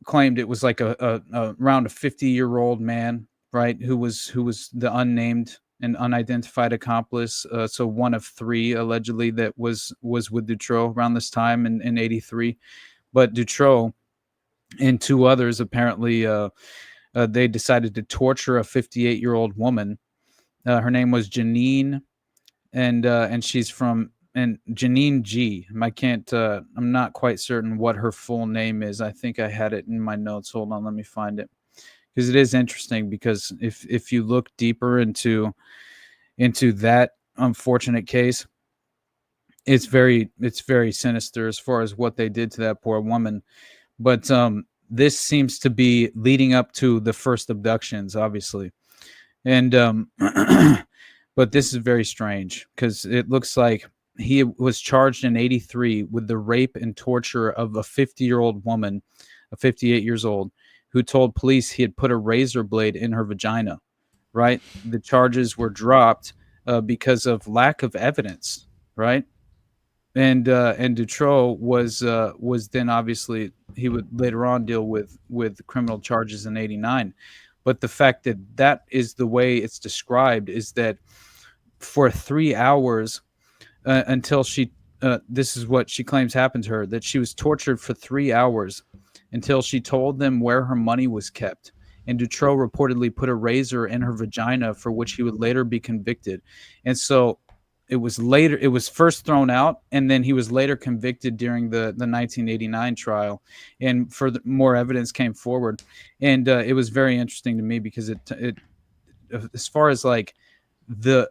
claimed it was like around a 50-year-old man, right, who was the unnamed and unidentified accomplice. So one of three allegedly that was with Dutroux around this time in '83. But Dutroux and two others apparently they decided to torture a 58-year-old woman. Her name was Janine, and she's from and Janine G. I can't. I'm not quite certain what her full name is. I think I had it in my notes. Hold on, let me find it, because it is interesting. Because if you look deeper into that unfortunate case, it's very sinister as far as what they did to that poor woman. But this seems to be leading up to the first abductions, obviously, and but this is very strange because it looks like he was charged in '83 with the rape and torture of a 50-year-old woman, a 58 years old, who told police he had put a razor blade in her vagina. Right, the charges were dropped because of lack of evidence. Right, and Dutroux was then obviously he would later on deal with criminal charges in '89. But the fact that that is the way it's described is that for 3 hours until she this is what she claims happened to her, that she was tortured for 3 hours until she told them where her money was kept. And Dutroux reportedly put a razor in her vagina, for which he would later be convicted. And so it was first thrown out, and then he was later convicted during the 1989 trial, and more evidence came forward. And it was very interesting to me because it as far as like the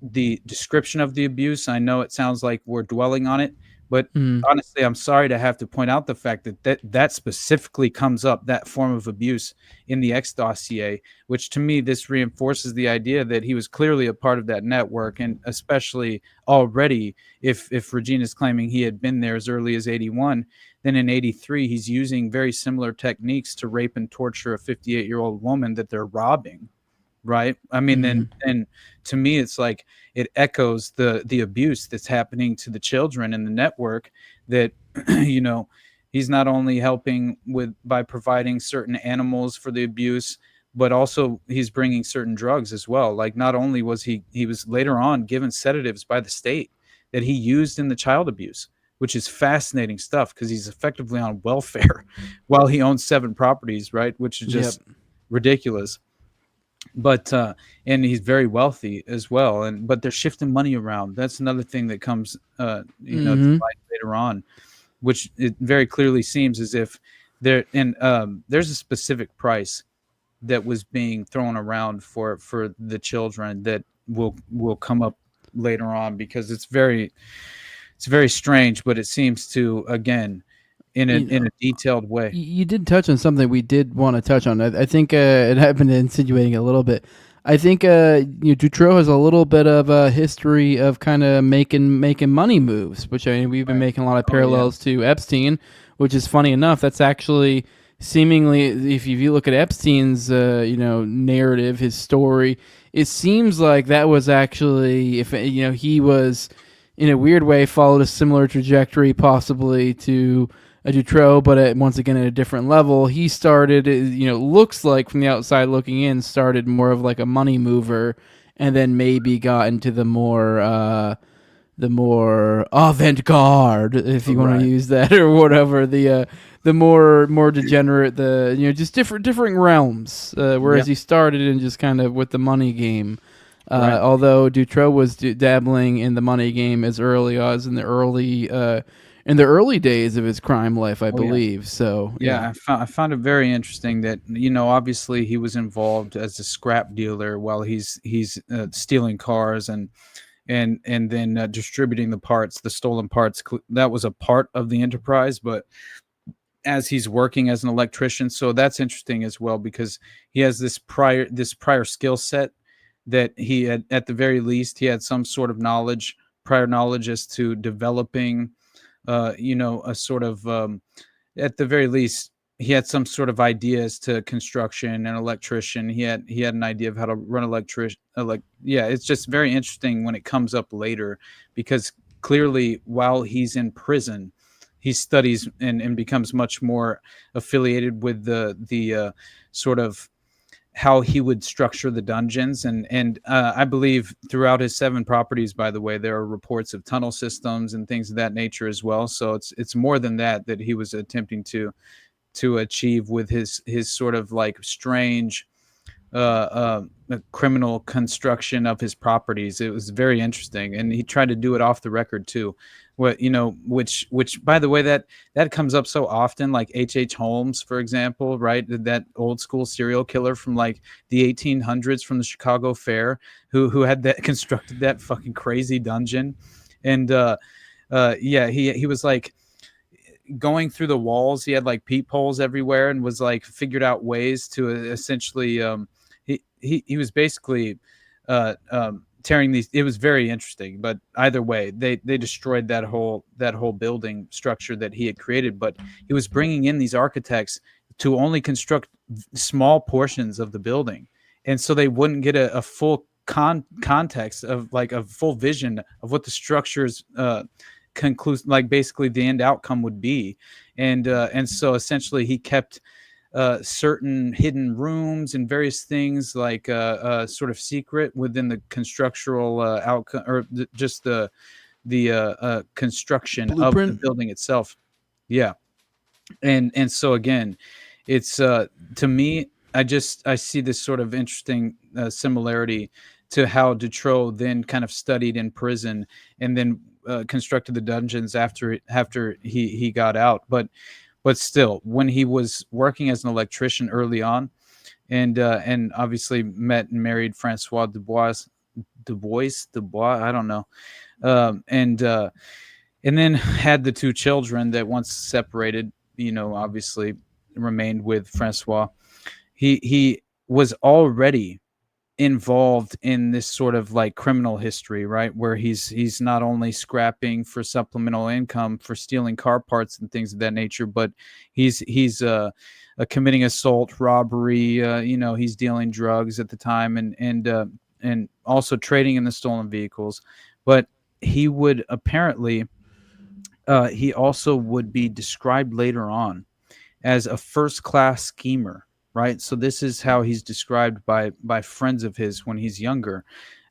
the description of the abuse, I know it sounds like we're dwelling on it, but Mm. honestly, I'm sorry to have to point out the fact that specifically comes up, that form of abuse, in the X dossier, which to me, this reinforces the idea that he was clearly a part of that network, and especially already, if Regina's claiming he had been there as early as '81, then in '83 he's using very similar techniques to rape and torture a 58-year-old woman that they're robbing. Right? I mean, then Mhm. and to me, it's like it echoes the abuse that's happening to the children in the network. That you know, he's not only helping with by providing certain animals for the abuse, but also he's bringing certain drugs as well. Like not only was he was later on given sedatives by the state that he used in the child abuse, which is fascinating stuff because he's effectively on welfare while he owns 7 properties, right? Which is Yep. just ridiculous. But and he's very wealthy as well, and but they're shifting money around. That's another thing that comes to Mhm. light later on, which it very clearly seems as if there's a specific price that was being thrown around for the children that will come up later on, because it's very strange, but it seems to, again, in a You in know, a detailed way. you did touch on something we did want to touch on. I think it had been insinuating a little bit. I think Dutroux has a little bit of a history of kind of making money moves, which I mean we've been Right. making a lot of Oh yeah. parallels to Epstein, which is funny enough. That's actually seemingly, if you look at Epstein's narrative, his story, it seems like that was actually, if he was in a weird way followed a similar trajectory possibly to a Dutroux, but once again at a different level. He started, looks like from the outside looking in, started more of like a money mover, and then maybe got into the more avant-garde, if you want to Right. use that or whatever, the more degenerate, the just different realms. Yeah. Whereas he started in just kind of with the money game. Right. Although Dutroux was dabbling in the money game as early as in the early days of his crime life, I Oh yeah. believe. So yeah. Yeah, I found it very interesting that, obviously he was involved as a scrap dealer while he's stealing cars and then distributing the parts, the stolen parts. That was a part of the enterprise, but as he's working as an electrician, so that's interesting as well, because he has this prior skill set, that he had, at the very least, he had some sort of prior knowledge as to developing, a sort of, at the very least, he had some sort of ideas to construction and electrician. He had an idea of how to run yeah, it's just very interesting when it comes up later, because clearly while he's in prison, he studies and becomes much more affiliated with the sort of how he would structure the dungeons. And I believe throughout his 7 properties, by the way, there are reports of tunnel systems and things of that nature as well. So it's more than that he was attempting to achieve with his sort of like strange criminal construction of his properties. It was very interesting, and he tried to do it off the record too. What which by the way, that comes up so often, like H. Holmes, for example, right? That old school serial killer from like the 1800s from the Chicago Fair, who had that constructed that fucking crazy dungeon, and yeah, he was like going through the walls. He had like peepholes everywhere and was like figured out ways to essentially he was basically tearing these. It was very interesting, but either way, they destroyed that whole building structure that he had created. But he was bringing in these architects to only construct small portions of the building, and so they wouldn't get a full context of like a full vision of what the structures conclude, like basically the end outcome would be. And so essentially he kept certain hidden rooms and various things like sort of secret within the constructural outcome, or just the construction of the Blueprint. building itself. Yeah. And so again, it's to me, I see this sort of interesting similarity to how Dutroux then kind of studied in prison, and then constructed the dungeons after he got out. But still, when he was working as an electrician early on, and obviously met and married Francois Dubois, I don't know, and then had the 2 children that once separated, obviously remained with Francois. He was already involved in this sort of like criminal history, right? Where he's not only scrapping for supplemental income for stealing car parts and things of that nature, but he's committing assault, robbery. He's dealing drugs at the time, and also trading in the stolen vehicles. But he would apparently he also would be described later on as a first class schemer, right? So this is how he's described by friends of his when he's younger.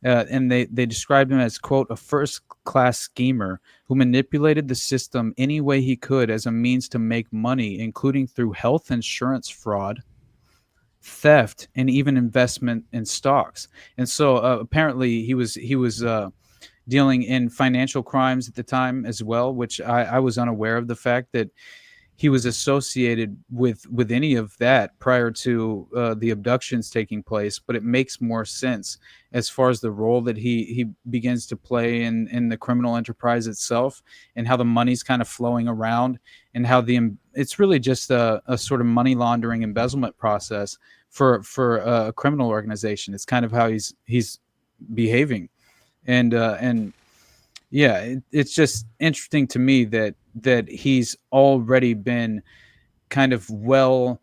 And they described him as, quote, a first class schemer who manipulated the system any way he could as a means to make money, including through health insurance fraud, theft, and even investment in stocks. And so apparently he was dealing in financial crimes at the time as well, which I was unaware of the fact that he was associated with any of that prior to the abductions taking place. But it makes more sense as far as the role that he begins to play in the criminal enterprise itself, and how the money's kind of flowing around, and how it's really just a sort of money laundering embezzlement process for a criminal organization. It's kind of how he's behaving. And yeah, it's just interesting to me that he's already been kind of, well,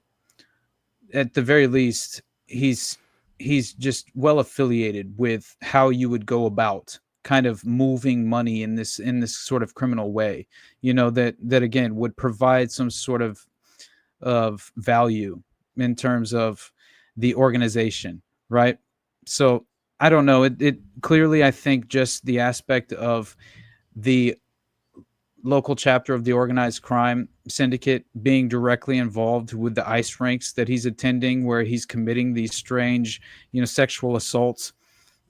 at the very least, he's just well affiliated with how you would go about kind of moving money in this sort of criminal way, that again would provide some sort of value in terms of the organization, right? So I don't know. It clearly, I think, just the aspect of the local chapter of the organized crime syndicate being directly involved with the ice rinks that he's attending, where he's committing these strange, sexual assaults,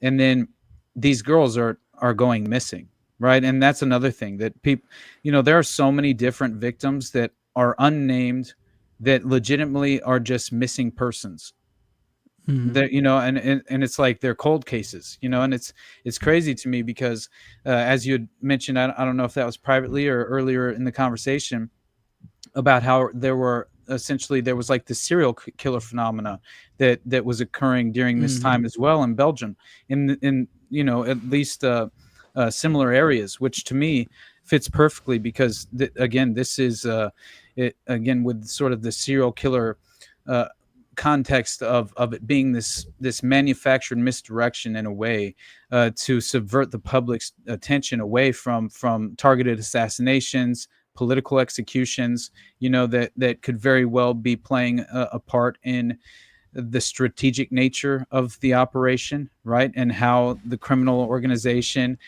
and then these girls are going missing, right? And that's another thing that people, there are so many different victims that are unnamed, that legitimately are just missing persons. That, and it's like they're cold cases, and it's crazy to me because as you had mentioned, I don't know if that was privately or earlier in the conversation, about how there was like the serial killer phenomena that was occurring during this time as well in Belgium, in at least similar areas, which to me fits perfectly because again, this is it again with sort of the serial killer uh, context of it being this manufactured misdirection in a way to subvert the public's attention away from targeted assassinations, political executions, that could very well be playing a part in the strategic nature of the operation, right? And how the criminal organization,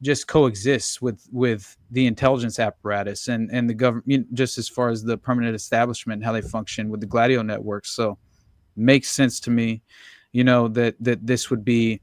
just coexists with the intelligence apparatus and the government, just as far as the permanent establishment and how they function with the Gladio network. So, makes sense to me, that this would be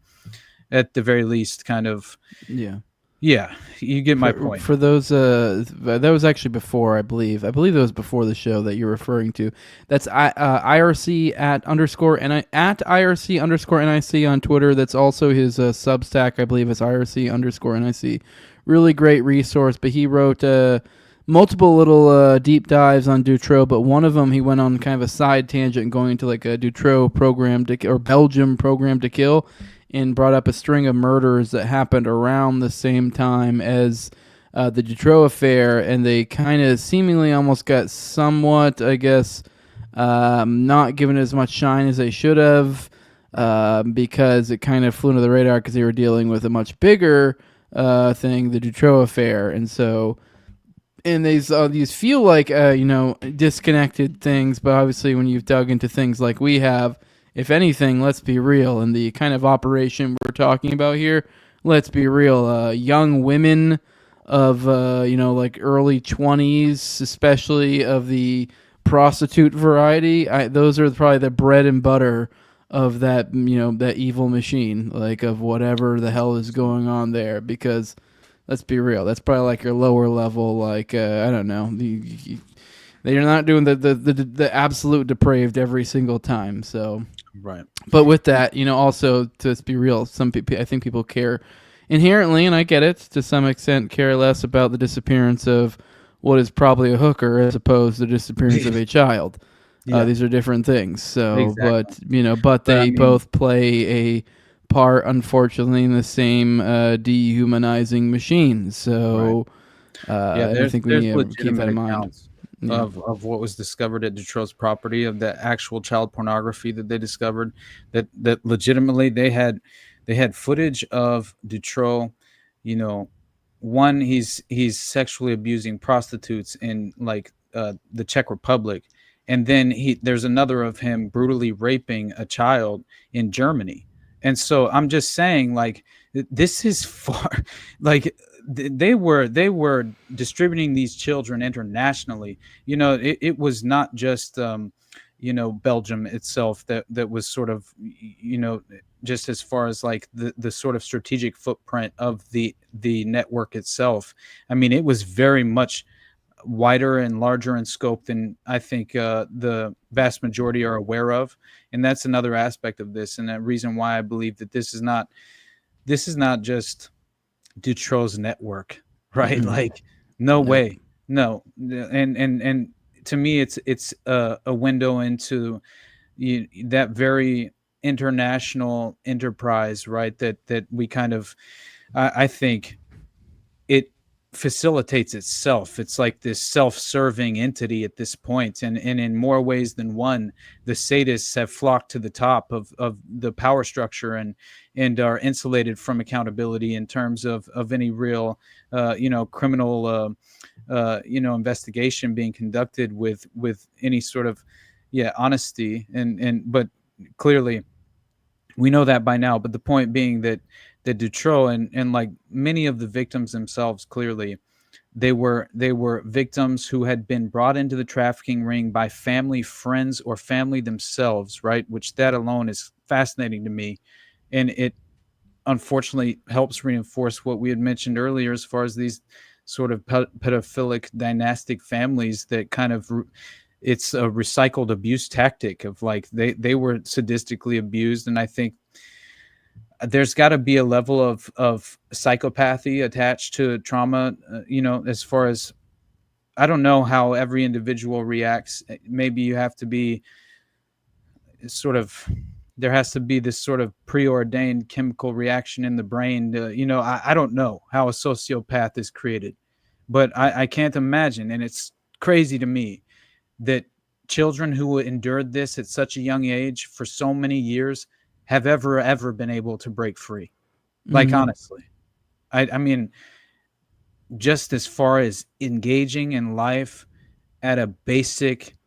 at the very least kind of, Yeah. yeah, you get my point. For those, that was actually before, I believe. I believe that was before the show that you're referring to. That's IRC at underscore and at IRC underscore NIC on Twitter. That's also his Substack. I believe it's IRC underscore NIC. Really great resource. But he wrote multiple little deep dives on Dutroux. But one of them, he went on kind of a side tangent, going into like a Dutroux program or Belgium program to kill, and brought up a string of murders that happened around the same time as the Dutroux Affair, and they kind of seemingly almost got somewhat, I guess, not given as much shine as they should have, because it kind of flew under the radar because they were dealing with a much bigger thing, the Dutroux Affair, and so. And these feel like disconnected things, but obviously when you've dug into things like we have, if anything, let's be real. And the kind of operation we're talking about here, let's be real. Young women of like early 20s, especially of the prostitute variety, those are probably the bread and butter of that that evil machine, like of whatever the hell is going on there. Because let's be real, that's probably like your lower level, like I don't know, they're not doing the absolute depraved every single time. So Right. but with that, also to be real, some people, I think people care inherently, and I get it to some extent, care less about the disappearance of what is probably a hooker as opposed to the disappearance of a child. Yeah, These are different things. So, exactly. but But I they mean, both play a part, unfortunately, in the same dehumanizing machine. right. So, Yeah, and I think we there's need to keep that legitimate in mind. accounts Yeah. of what was discovered at Dutroux's property, of the actual child pornography that they discovered, that legitimately they had footage of Dutroux, you know, one, he's sexually abusing prostitutes in like the Czech Republic, and then there's another of him brutally raping a child in Germany. And so I'm just saying, like, this is far like they were distributing these children internationally. It was not just Belgium itself that was sort of, just as far as like the sort of strategic footprint of the network itself. I mean, it was very much wider and larger in scope than I think the vast majority are aware of. And that's another aspect of this, and a reason why I believe that this is not just Dutroux's network, right? Mm-mm. Like, no Nope. way, no. And to me, it's a window into that very international enterprise, right? That we kind of, I think it facilitates itself. It's like this self-serving entity at this point, and in more ways than one, the sadists have flocked to the top of the power structure, and are insulated from accountability in terms of any real criminal investigation being conducted with any sort of honesty. And but clearly we know that by now. But the point being that Dutroux and like many of the victims themselves, clearly they were victims who had been brought into the trafficking ring by family, friends, or family themselves, right? Which that alone is fascinating to me, and it unfortunately helps reinforce what we had mentioned earlier as far as these sort of pedophilic dynastic families that kind of it's a recycled abuse tactic of like they were sadistically abused. And I think there's got to be a level of psychopathy attached to trauma, as far as, I don't know how every individual reacts. Maybe you have to be sort of there has to be this sort of preordained chemical reaction in the brain to, I don't know how a sociopath is created, but I can't imagine. And it's crazy to me that children who endured this at such a young age for so many years have ever been able to break free. Like, Mm-hmm. honestly, I mean, just as far as engaging in life at a basic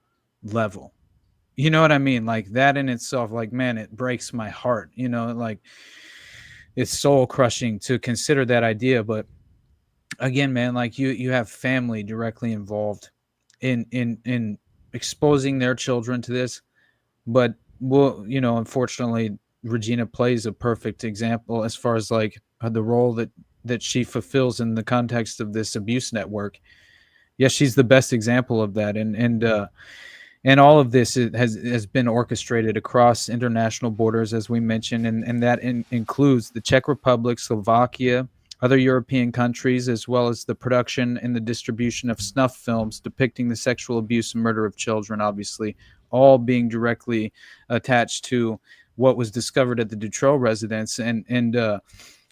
level. You know what I mean? Like that in itself, like, man, it breaks my heart, like it's soul crushing to consider that idea. But again, man, like you have family directly involved in exposing their children to this. But well, unfortunately, Regina plays a perfect example as far as like the role that she fulfills in the context of this abuse network. Yes, she's the best example of that. And all of this has been orchestrated across international borders, as we mentioned, and that includes the Czech Republic, Slovakia, other European countries, as well as the production and the distribution of snuff films depicting the sexual abuse and murder of children, obviously, all being directly attached to what was discovered at the Dutroux residence.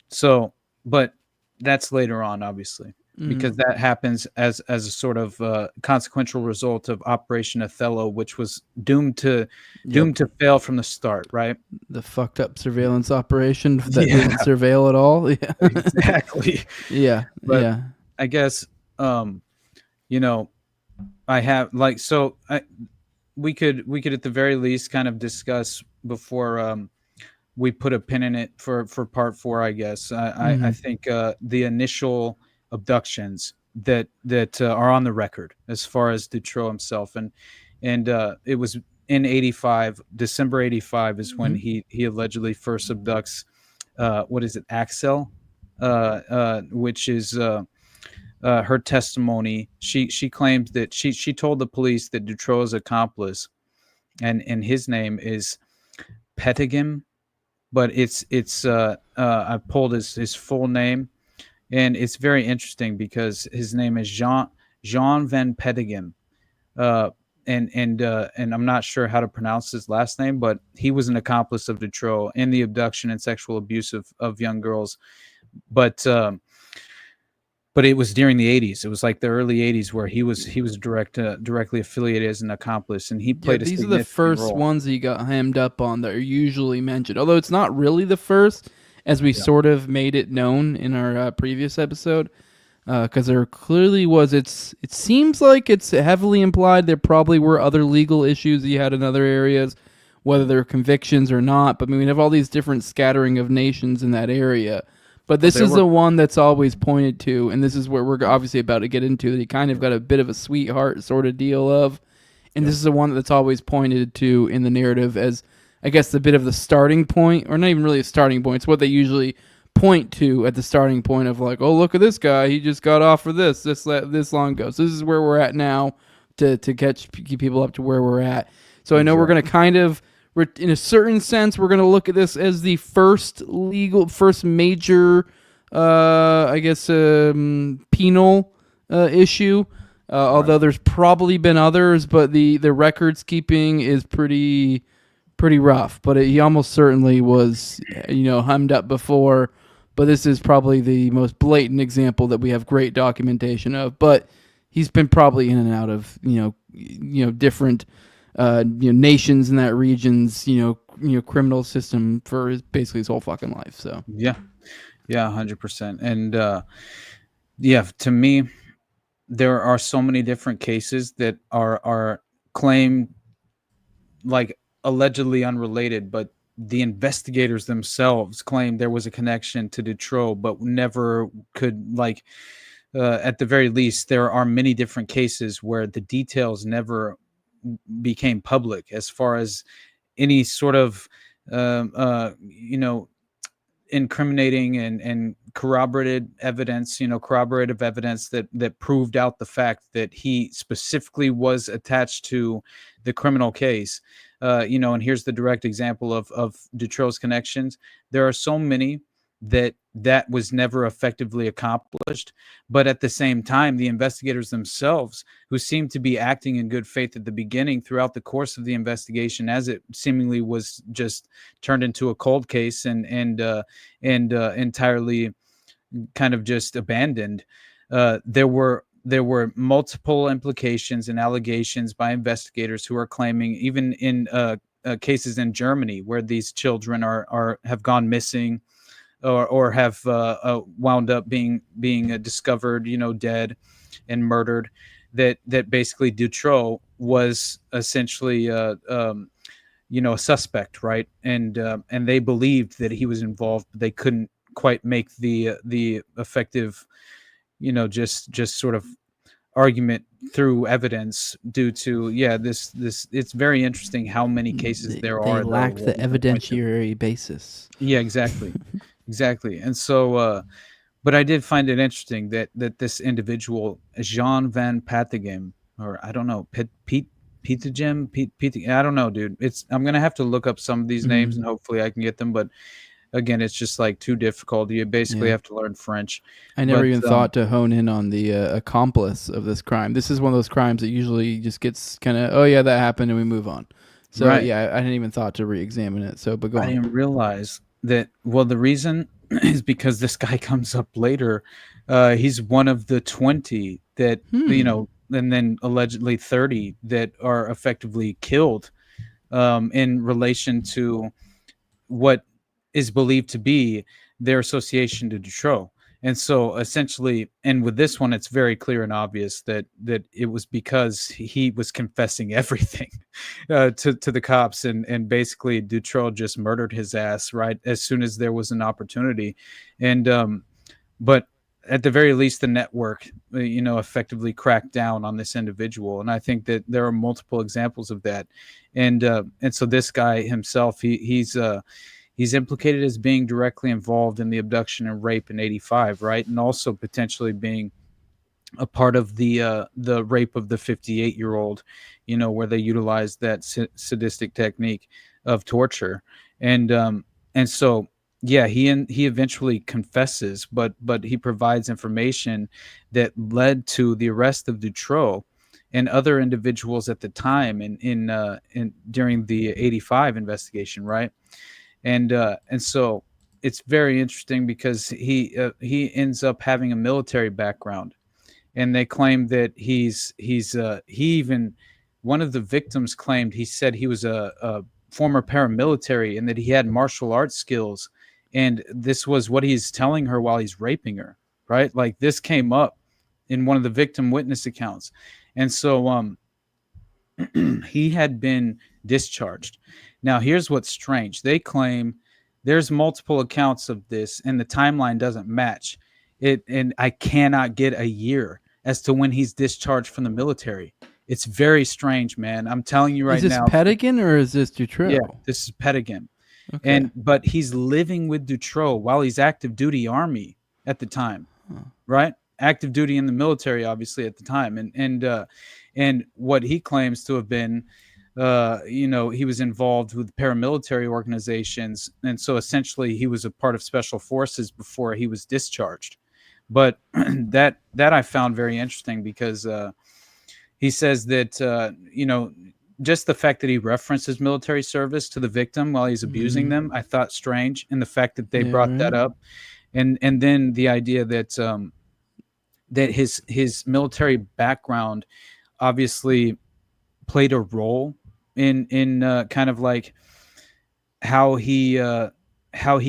So, but that's later on, obviously, because that happens as a sort of consequential result of Operation Othello, which was doomed to Yep. fail from the start, right? The fucked up surveillance operation that Yeah. didn't surveil at all. Yeah. Exactly. Yeah. But Yeah. I guess you know, I have like so we could at the very least kind of discuss before we put a pin in it for part four, I guess. I think the initial abductions that are on the record as far as Dutroux himself, and it was in 85, December 85 is when he allegedly first abducts what is it, Axel, which is her testimony. She claims that she told the police that Dutroux's accomplice, and his name is Petigim, but it's I pulled his full name, and it's very interesting because his name is Jean van Petegem, uh, and I'm not sure how to pronounce his last name, but he was an accomplice of Dutroux in the abduction and sexual abuse of young girls, but it was during the 80s. It was like the early 80s where he was directly affiliated as an accomplice, and he Yeah, played a these are the significant first role. ones that you got hemmed up on that are usually mentioned. Although it's not really the first, as we Yeah. sort of made it known in our previous episode, because there clearly was. It seems like it's heavily implied there probably were other legal issues he had in other areas, whether they're convictions or not. But I mean, we have all these different scattering of nations in that area. But this There is were the one that's always pointed to, and this is where we're obviously about to get into, that he kind of got a bit of a sweetheart sort of deal of. And this is the one that's always pointed to in the narrative as, I guess, the bit of the starting point, or not even really a starting point. It's what they usually point to at the starting point of like, oh, look at this guy. He just got off for this long ago. So this is where we're at now to keep people up to where we're at. So I know we're going to kind of, in a certain sense, we're going to look at this as the first major, I guess, penal issue. Although there's probably been others, but the records keeping is pretty rough. But he almost certainly was, hemmed up before. But this is probably the most blatant example that we have great documentation of. But he's been probably in and out of different nations in that region's criminal system for basically his whole fucking life. So Yeah, 100%. And to me, there are so many different cases that are claimed like allegedly unrelated, but the investigators themselves claim there was a connection to Dutroux, but never could, like, at the very least, there are many different cases where the details never became public as far as any sort of, incriminating and corroborative evidence that proved out the fact that he specifically was attached to the criminal case. And here's the direct example of Dutroux's connections. There are so many that was never effectively accomplished. But at the same time, the investigators themselves, who seemed to be acting in good faith at the beginning, throughout the course of the investigation, as it seemingly was just turned into a cold case and entirely kind of just abandoned, there were multiple implications and allegations by investigators who are claiming, even in cases in Germany where these children are have gone missing, or have wound up being discovered, dead and murdered, that basically Dutroux was essentially a suspect, right? And they believed that he was involved, but they couldn't quite make the effective, just sort of argument through evidence, due to, this it's very interesting how many cases there They are, though, lacked where the we can point to. evidentiary basis. Yeah, exactly. And so but I did find it interesting that this individual, Jean Van Pategem, or I don't know, Pete, I don't know, dude. I'm gonna have to look up some of these names, and hopefully I can get them. But again, it's just like too difficult. You basically Yeah. have to learn French. I never But even thought to hone in on the accomplice of this crime. This is one of those crimes that usually just gets kind of, oh yeah, that happened, and we move on. So right, yeah, I didn't even thought to re-examine it. So, but go I on. didn't realize that. Well, the reason is because this guy comes up later. He's one of the 20 that, and then allegedly 30 that are effectively killed in relation to what is believed to be their association to Dutroux. And so essentially, and with this one, it's very clear and obvious that it was because he was confessing everything to the cops, and basically Dutroux just murdered his ass right as soon as there was an opportunity. And but at the very least, the network, effectively cracked down on this individual, and I think that there are multiple examples of that. And so this guy himself, he's implicated as being directly involved in the abduction and rape in '85, right, and also potentially being a part of the rape of the 58-year-old, where they utilized that sadistic technique of torture. And so, yeah, he eventually confesses, but he provides information that led to the arrest of Dutroux and other individuals at the time in during the '85 investigation, right? And so it's very interesting because he ends up having a military background, and they claim that he even, one of the victims claimed, he said he was a former paramilitary and that he had martial arts skills, and this was what he's telling her while he's raping her, right? Like, this came up in one of the victim witness accounts. And so he had been discharged. Now, here's what's strange. They claim there's multiple accounts of this, and the timeline doesn't match it, and I cannot get a year as to when he's discharged from the military. It's very strange, man. I'm telling you Is right this now. Pedigan or is this Dutroux? Yeah, this is Pedigan. Okay. But he's living with Dutroux while he's active duty Army at the time, right? Active duty in the military, obviously, at the time. And what he claims to have been, he was involved with paramilitary organizations, and so essentially he was a part of special forces before he was discharged. But that I found very interesting because he says that just the fact that he references military service to the victim while he's abusing them, I thought strange, and the fact that they brought that up, and then the idea that that his military background obviously played a role in kind of like how he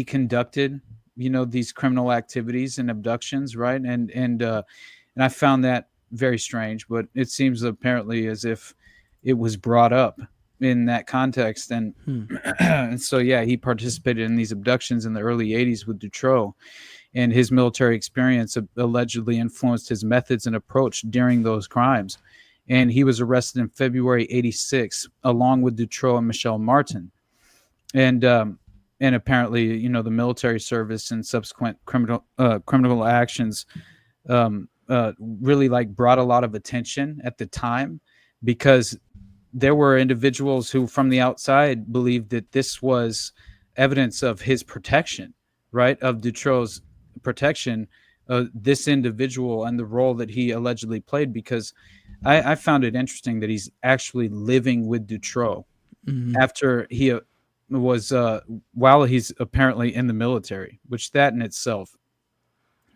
conducted these criminal activities and abductions, right? And I found that very strange, but it seems apparently as if it was brought up in that context. And and so, yeah, he participated in these abductions in the early '80s with Dutroux, and his military experience allegedly influenced his methods and approach during those crimes. And he was arrested in February '86 along with Dutroux and Michelle Martin. And apparently, the military service and subsequent criminal actions really like brought a lot of attention at the time, because there were individuals who from the outside believed that this was evidence of his protection, right, of Dutroux's protection, this individual and the role that he allegedly played, because I found it interesting that he's actually living with Dutroux after he was while he's apparently in the military, which that in itself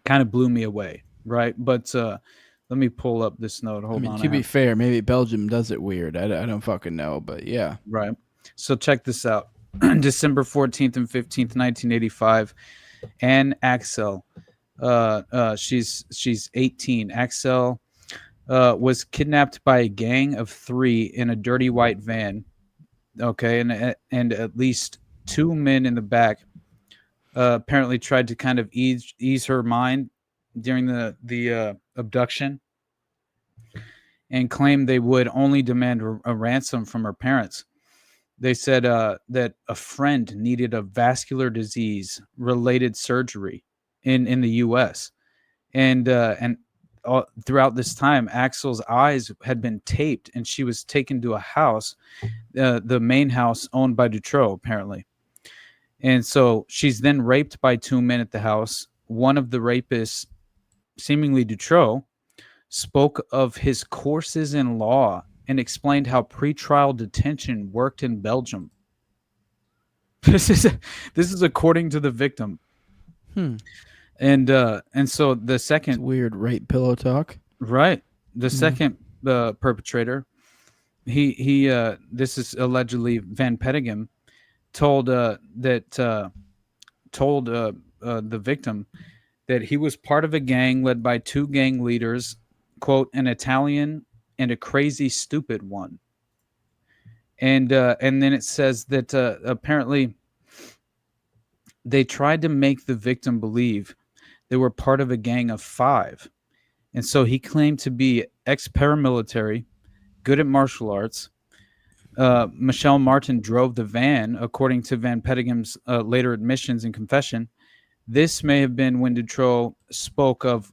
kind of blew me away, right? But let me pull up this note. I Hold mean, on, to I be have fair, maybe Belgium does it weird. I don't fucking know, but yeah. right. So check this out. December 14th and 15th, 1985. Anne Axel, she's 18. Axel was kidnapped by a gang of 3 in a dirty white van. Okay, and at least 2 men in the back apparently tried to kind of ease her mind during the abduction, and claimed they would only demand a ransom from her parents. They said that a friend needed a vascular disease related surgery in the U.S. And throughout this time, Axel's eyes had been taped, and she was taken to a house, the main house owned by Dutroux, apparently. And so she's then raped by 2 men at the house. One of the rapists, seemingly Dutroux, spoke of his courses in law and explained how pretrial detention worked in Belgium. This is according to the victim. And so the It's second weird rape pillow talk. right, the second perpetrator, he this is allegedly Van Petegem, told the victim that he was part of a gang led by 2 gang leaders, quote, an Italian and a crazy stupid one. And then it says that apparently they tried to make the victim believe they were part of a gang of 5. And so he claimed to be ex-paramilitary, good at martial arts. Michelle Martin drove the van, according to Van Petegem's later admissions and confession. This may have been when Dutroux spoke of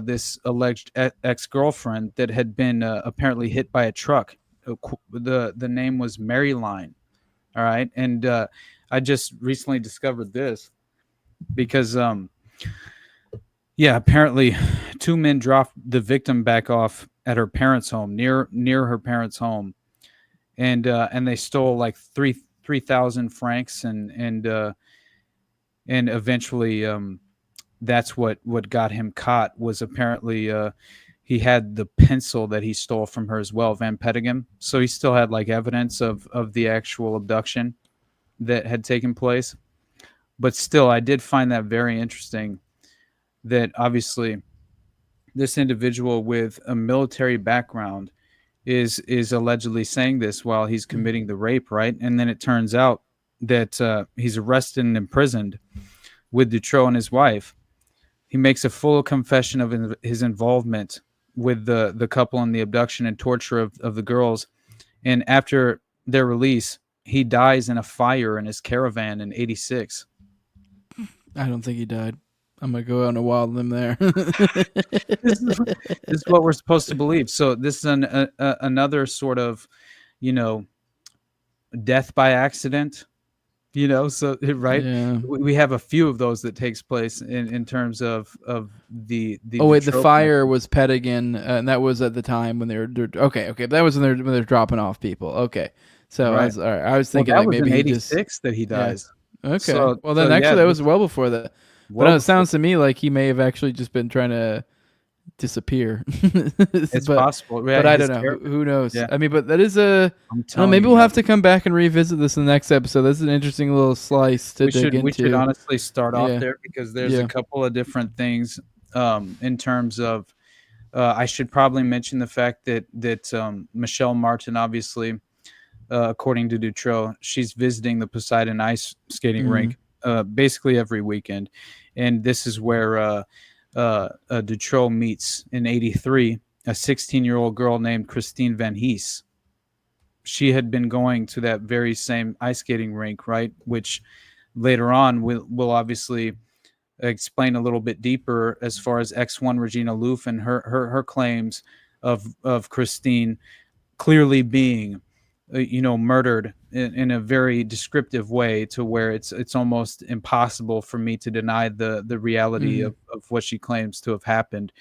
this alleged ex-girlfriend that had been apparently hit by a truck. The name was Maryline. All right, and I just recently discovered this because yeah, apparently 2 men dropped the victim back off at her parents' home, near her parents' home, and they stole like 3,000 francs, and eventually that's what got him caught. Was apparently he had the pencil that he stole from her as well, Van Petegem. So he still had like evidence of the actual abduction that had taken place. But still, I did find that very interesting, that obviously this individual with a military background is allegedly saying this while he's committing the rape, right? And then it turns out that he's arrested and imprisoned with Dutroux and his wife. He makes a full confession of his involvement with the couple in the abduction and torture of the girls. And after their release, he dies in a fire in his caravan in 86. I don't think he died. I'm gonna go out on a wild limb there. This is what we're supposed to believe. So this is another sort of, you know, death by accident. You know, so right, Yeah. we have a few of those that takes place in terms of the Oh wait, the Dutroux fire was Pedigan, and that was at the time when they were okay. But that was when they're dropping off people. Okay, so Right. I was all right. I was Well, thinking that like was maybe in he just '86 that he yeah. dies. Okay. So Well, then so actually yeah, that was well before that. But well it before, sounds to me like he may have actually just been trying to disappear. it's possible. Yeah, but I his don't know. character. Who knows? Yeah, I mean, but that is a. I'm Oh, telling maybe you, we'll man. have to come back and revisit this in the next episode. That's an interesting little slice to dig We should into. honestly start off Yeah. there, because there's a Yeah. couple of different things in terms of. I should probably mention the fact that Michelle Martin, obviously, according to Dutroux, she's visiting the Poseidon ice skating Mhm. rink basically every weekend, and this is where Dutroux meets in '83 a 16-year-old girl named Christine Van Hees. She had been going to that very same ice skating rink, right? Which later on will obviously explain a little bit deeper as far as X1 Regina Loof and her claims of Christine clearly being murdered in a very descriptive way, to where it's almost impossible for me to deny the reality Mm-hmm. of what she claims to have happened.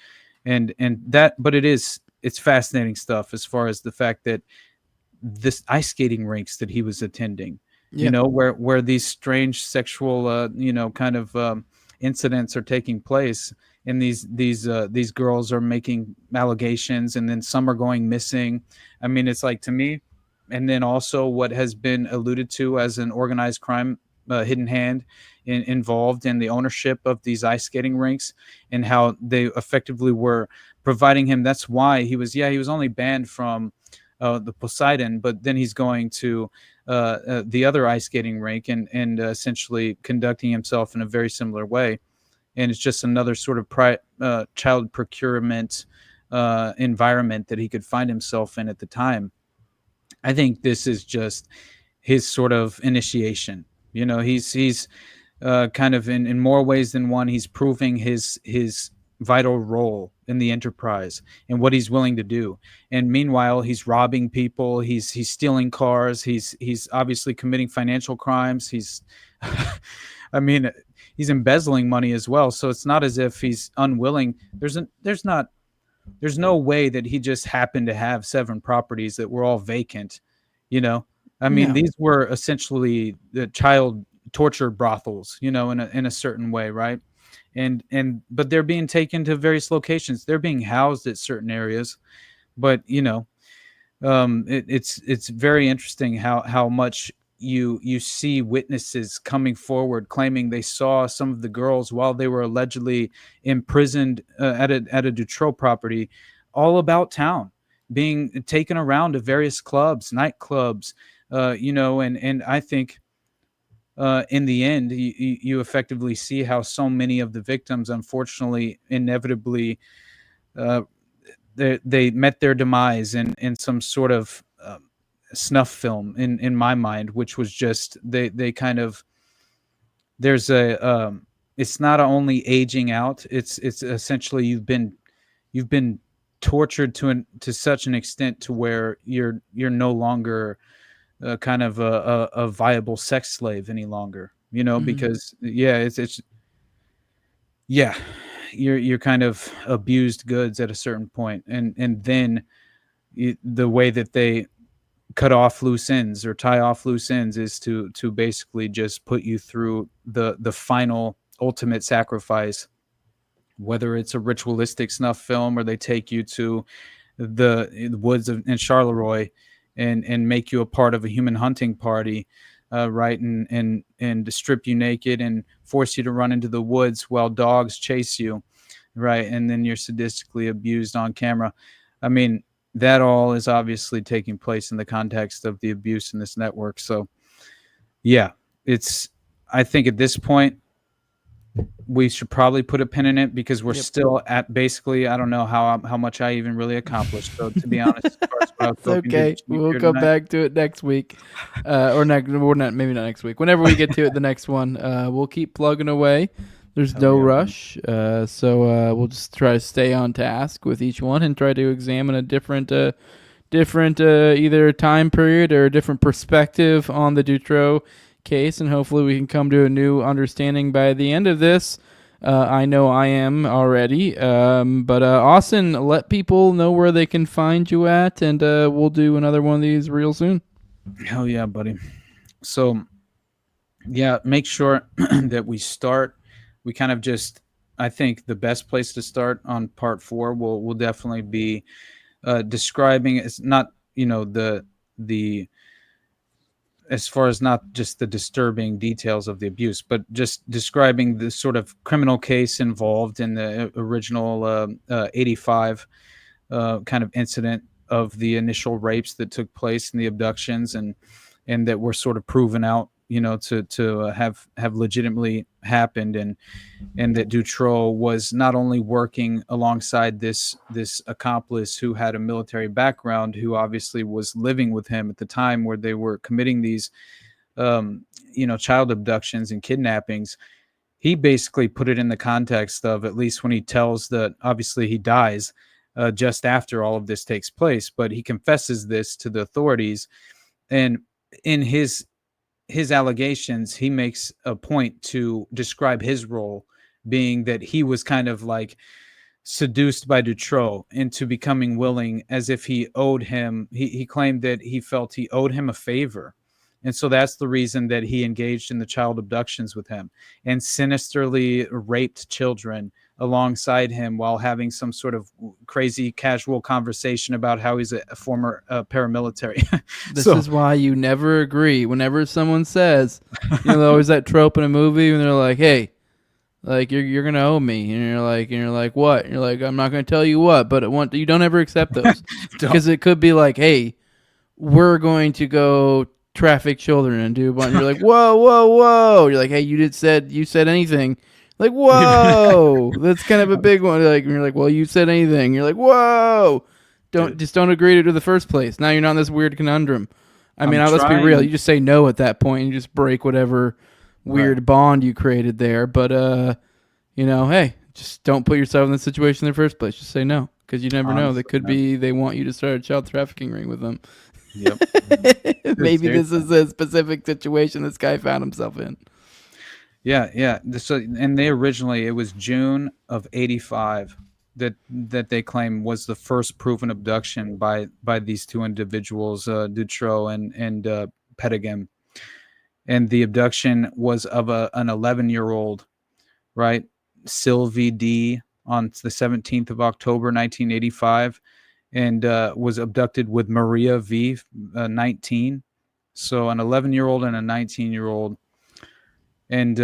And that, but it's fascinating stuff, as far as the fact that this ice skating rinks that he was attending, Yep. where these strange sexual, kind of incidents are taking place, and these girls are making allegations, and then some are going missing. I mean, it's like, to me, and then also what has been alluded to as an organized crime, hidden hand involved in the ownership of these ice skating rinks, and how they effectively were providing him. That's why he was only banned from the Poseidon, but then he's going to the other ice skating rink, and essentially conducting himself in a very similar way. And it's just another sort of child procurement environment that he could find himself in at the time. I think this is just his sort of initiation. He's kind of, in more ways than one, he's proving his vital role in the enterprise and what he's willing to do. And meanwhile, he's robbing people, he's stealing cars, he's obviously committing financial crimes. He's I mean, he's embezzling money as well. So it's not as if he's unwilling. There's no way that he just happened to have 7 properties that were all vacant. You know, I mean, No. these were essentially the child torture brothels, in a certain way, right? And but they're being taken to various locations. They're being housed at certain areas, but it's very interesting how much you see witnesses coming forward claiming they saw some of the girls while they were allegedly imprisoned at a Dutroux property, all about town, being taken around to various clubs, nightclubs, and I think in the end, you effectively see how so many of the victims, unfortunately, inevitably, uh, they met their demise in some sort of snuff film, in my mind, which was just, they kind of, there's a it's not only aging out, it's essentially you've been tortured to such an extent to where you're no longer kind of a viable sex slave any longer, Mm-hmm. because yeah, it's yeah, you're kind of abused goods at a certain point, and then the way that they cut off loose ends or tie off loose ends is to basically just put you through the final ultimate sacrifice, whether it's a ritualistic snuff film, or they take you to the woods in Charleroi, and make you a part of a human hunting party, right, and to strip you naked and force you to run into the woods while dogs chase you, right, and then you're sadistically abused on camera. I mean, that all is obviously taking place in the context of the abuse in this network. So yeah, it's, I think at this point we should probably put a pin in it, because we're Yep. still at, basically, I don't know how much I even really accomplished. So to be honest, as far as what I was It's hoping to okay. achieve We'll here come tonight. back to it next week, or next. We're not, maybe not next week. Whenever we get to it, the next one, we'll keep plugging away. There's Hell no yeah, buddy. rush, so we'll just try to stay on task with each one and try to examine a different either time period or a different perspective on the Dutroux case, and hopefully we can come to a new understanding by the end of this. I know I am already. But Austin, let people know where they can find you at, and we'll do another one of these real soon. Hell yeah, buddy. So yeah, make sure that we kind of just, I think the best place to start on part 4 will definitely be describing, it's not, the as far as not just the disturbing details of the abuse, but just describing the sort of criminal case involved in the original 85 kind of incident of the initial rapes that took place and the abductions, and that were sort of proven out, to have legitimately happened, and that Dutroux was not only working alongside this accomplice who had a military background, who obviously was living with him at the time where they were committing these child abductions and kidnappings. He basically put it in the context of, at least when he tells that, obviously he dies just after all of this takes place, but he confesses this to the authorities, And in his allegations, he makes a point to describe his role being that he was kind of like seduced by Dutroux into becoming willing, as if he owed him. He claimed that he felt he owed him a favor. And so that's the reason that he engaged in the child abductions with him and sinisterly raped children alongside him while having some sort of crazy casual conversation about how he's a former paramilitary. This is why you never agree. Whenever someone says, there's always that trope in a movie when they're like, "Hey, like you're gonna owe me," and you're like, "What?" And you're like, "I'm not gonna tell you what," but you don't ever accept those because it could be like, "Hey, we're going to go traffic children and do a bunch." You're like, "Whoa, whoa, whoa!" You're like, "Hey, you said anything?" Like, "Whoa, that's kind of a big one." You're like, "Well, you said anything?" You're like, "Whoa, don't agree to it in the first place." Now you're not in this weird conundrum. I mean, let's be real. You just say no at that point and you just break whatever weird bond you created there. But hey, just don't put yourself in this situation in the first place. Just say no, because you never know. They could be they want you to start a child trafficking ring with them. Yep. Maybe this is a specific situation this guy found himself in. Yeah. So, and it was June of '85 that they claim was the first proven abduction by these two individuals, Dutroux and Petigam. And the abduction was of an 11-year-old, right, Sylvie D, on the 17th of October 1985, and was abducted with Maria V, 19. So an 11-year-old and a 19-year-old. And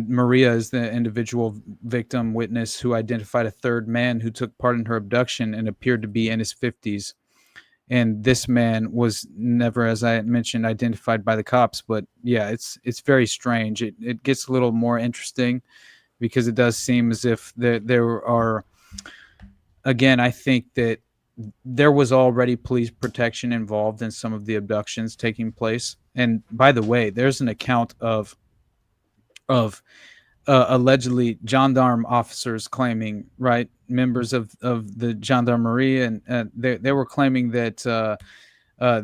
Maria is the individual victim witness who identified a third man who took part in her abduction and appeared to be in his 50s. And this man was never, as I mentioned, identified by the cops. But yeah, it's very strange. It gets a little more interesting because it does seem as if there are, again, I think that there was already police protection involved in some of the abductions taking place. And by the way, there's an account of allegedly gendarme officers claiming, right, members of the gendarmerie, and they were claiming that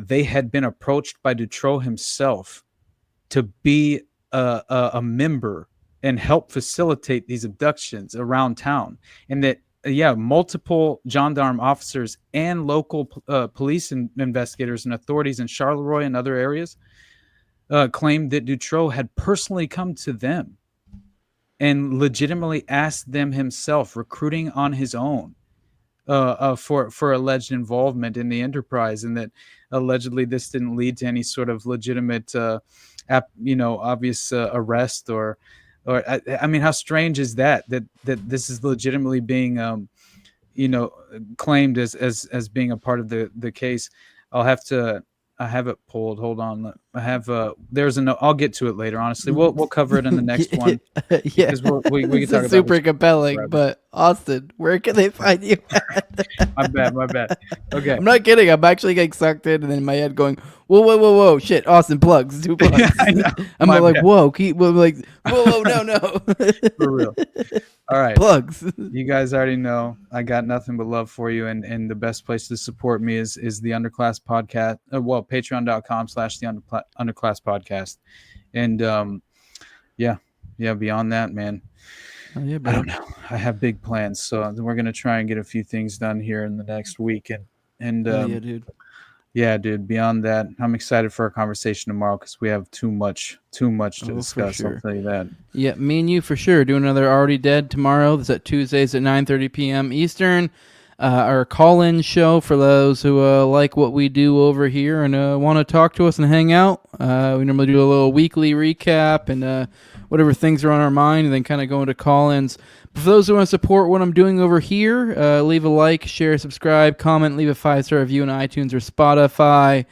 they had been approached by Dutroux himself to be a member and help facilitate these abductions around town, and that multiple gendarme officers and local police investigators and authorities in Charleroi and other areas claimed that Dutroux had personally come to them and legitimately asked them himself, recruiting on his own for alleged involvement in the enterprise, and that allegedly this didn't lead to any sort of legitimate, obvious arrest or I mean, how strange is that this is legitimately being claimed as being a part of the case. I have it pulled. Hold on. I have I'll get to it later. Honestly, we'll cover it in the next one. Yeah, we can talk about super compelling. Forever. But Austin, where can they find you at? My bad. Okay, I'm not kidding. I'm actually getting sucked in, and in my head going, whoa, shit, Austin, plugs, 2 plugs. Yeah, I know. I'm like, bad. Whoa, no. For real. All right, plugs. You guys already know I got nothing but love for you, and the best place to support me is the Underclass Podcast. Patreon.com/the Underclass Podcast, and beyond that, man. Oh, yeah, I don't know. I have big plans, so we're gonna try and get a few things done here in the next week, and dude. Yeah, dude. Beyond that, I'm excited for our conversation tomorrow because we have too much to discuss. Sure. I'll tell you that. Yeah, me and you for sure. Doing another Already Dead tomorrow. This is at Tuesdays at 9:30 p.m. Eastern. Our call-in show for those who like what we do over here and want to talk to us and hang out. We normally do a little weekly recap and whatever things are on our mind, and then kind of go into call-ins. But for those who want to support what I'm doing over here, leave a like, share, subscribe, comment, leave a 5-star review on iTunes or Spotify.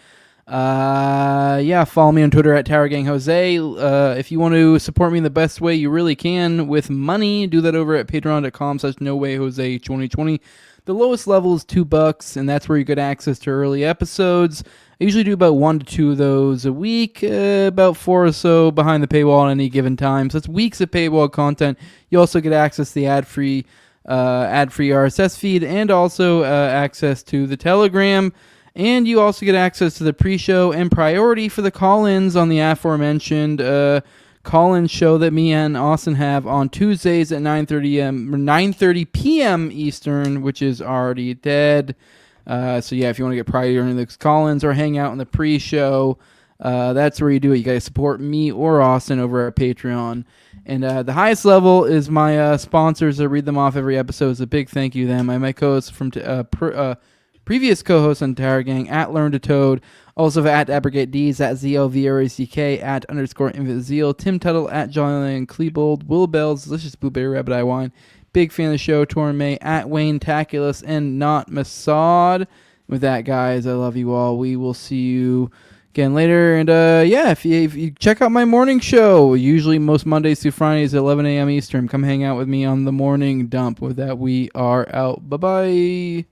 Follow me on Twitter at TowerGangJose. If you want to support me in the best way you really can with money, do that over at patreon.com/NoWayJose2020. The lowest level is $2, and that's where you get access to early episodes. I usually do about 1 to 2 of those a week, about 4 or so behind the paywall at any given time. So it's weeks of paywall content. You also get access to the ad-free RSS feed and also access to the Telegram. And you also get access to the pre-show and priority for the call-ins on the aforementioned call-in show that me and Austin have on Tuesdays at 9:30 p.m. Eastern, which is already dead. So yeah, if you want to get priority during those call-ins or hang out in the pre-show, that's where you do it. You guys support me or Austin over at Patreon. And the highest level is my sponsors. I read them off every episode. It's a big thank you to them. My co-hosts from previous co-hosts on Tower Gang at Learn to Toad. Also at Abrogate D's at ZLVRACK at _InvitZeal. Tim Tuttle at Jolly Klebold. Will Bell's Delicious Blueberry Rabbit Eye Wine. Big fan of the show. Torrin May at Wayne Taculus and Not Masad. With that, guys, I love you all. We will see you again later. And yeah, if you check out my morning show, usually most Mondays through Fridays at 11 a.m. Eastern, come hang out with me on the morning dump. With that, we are out. Bye-bye.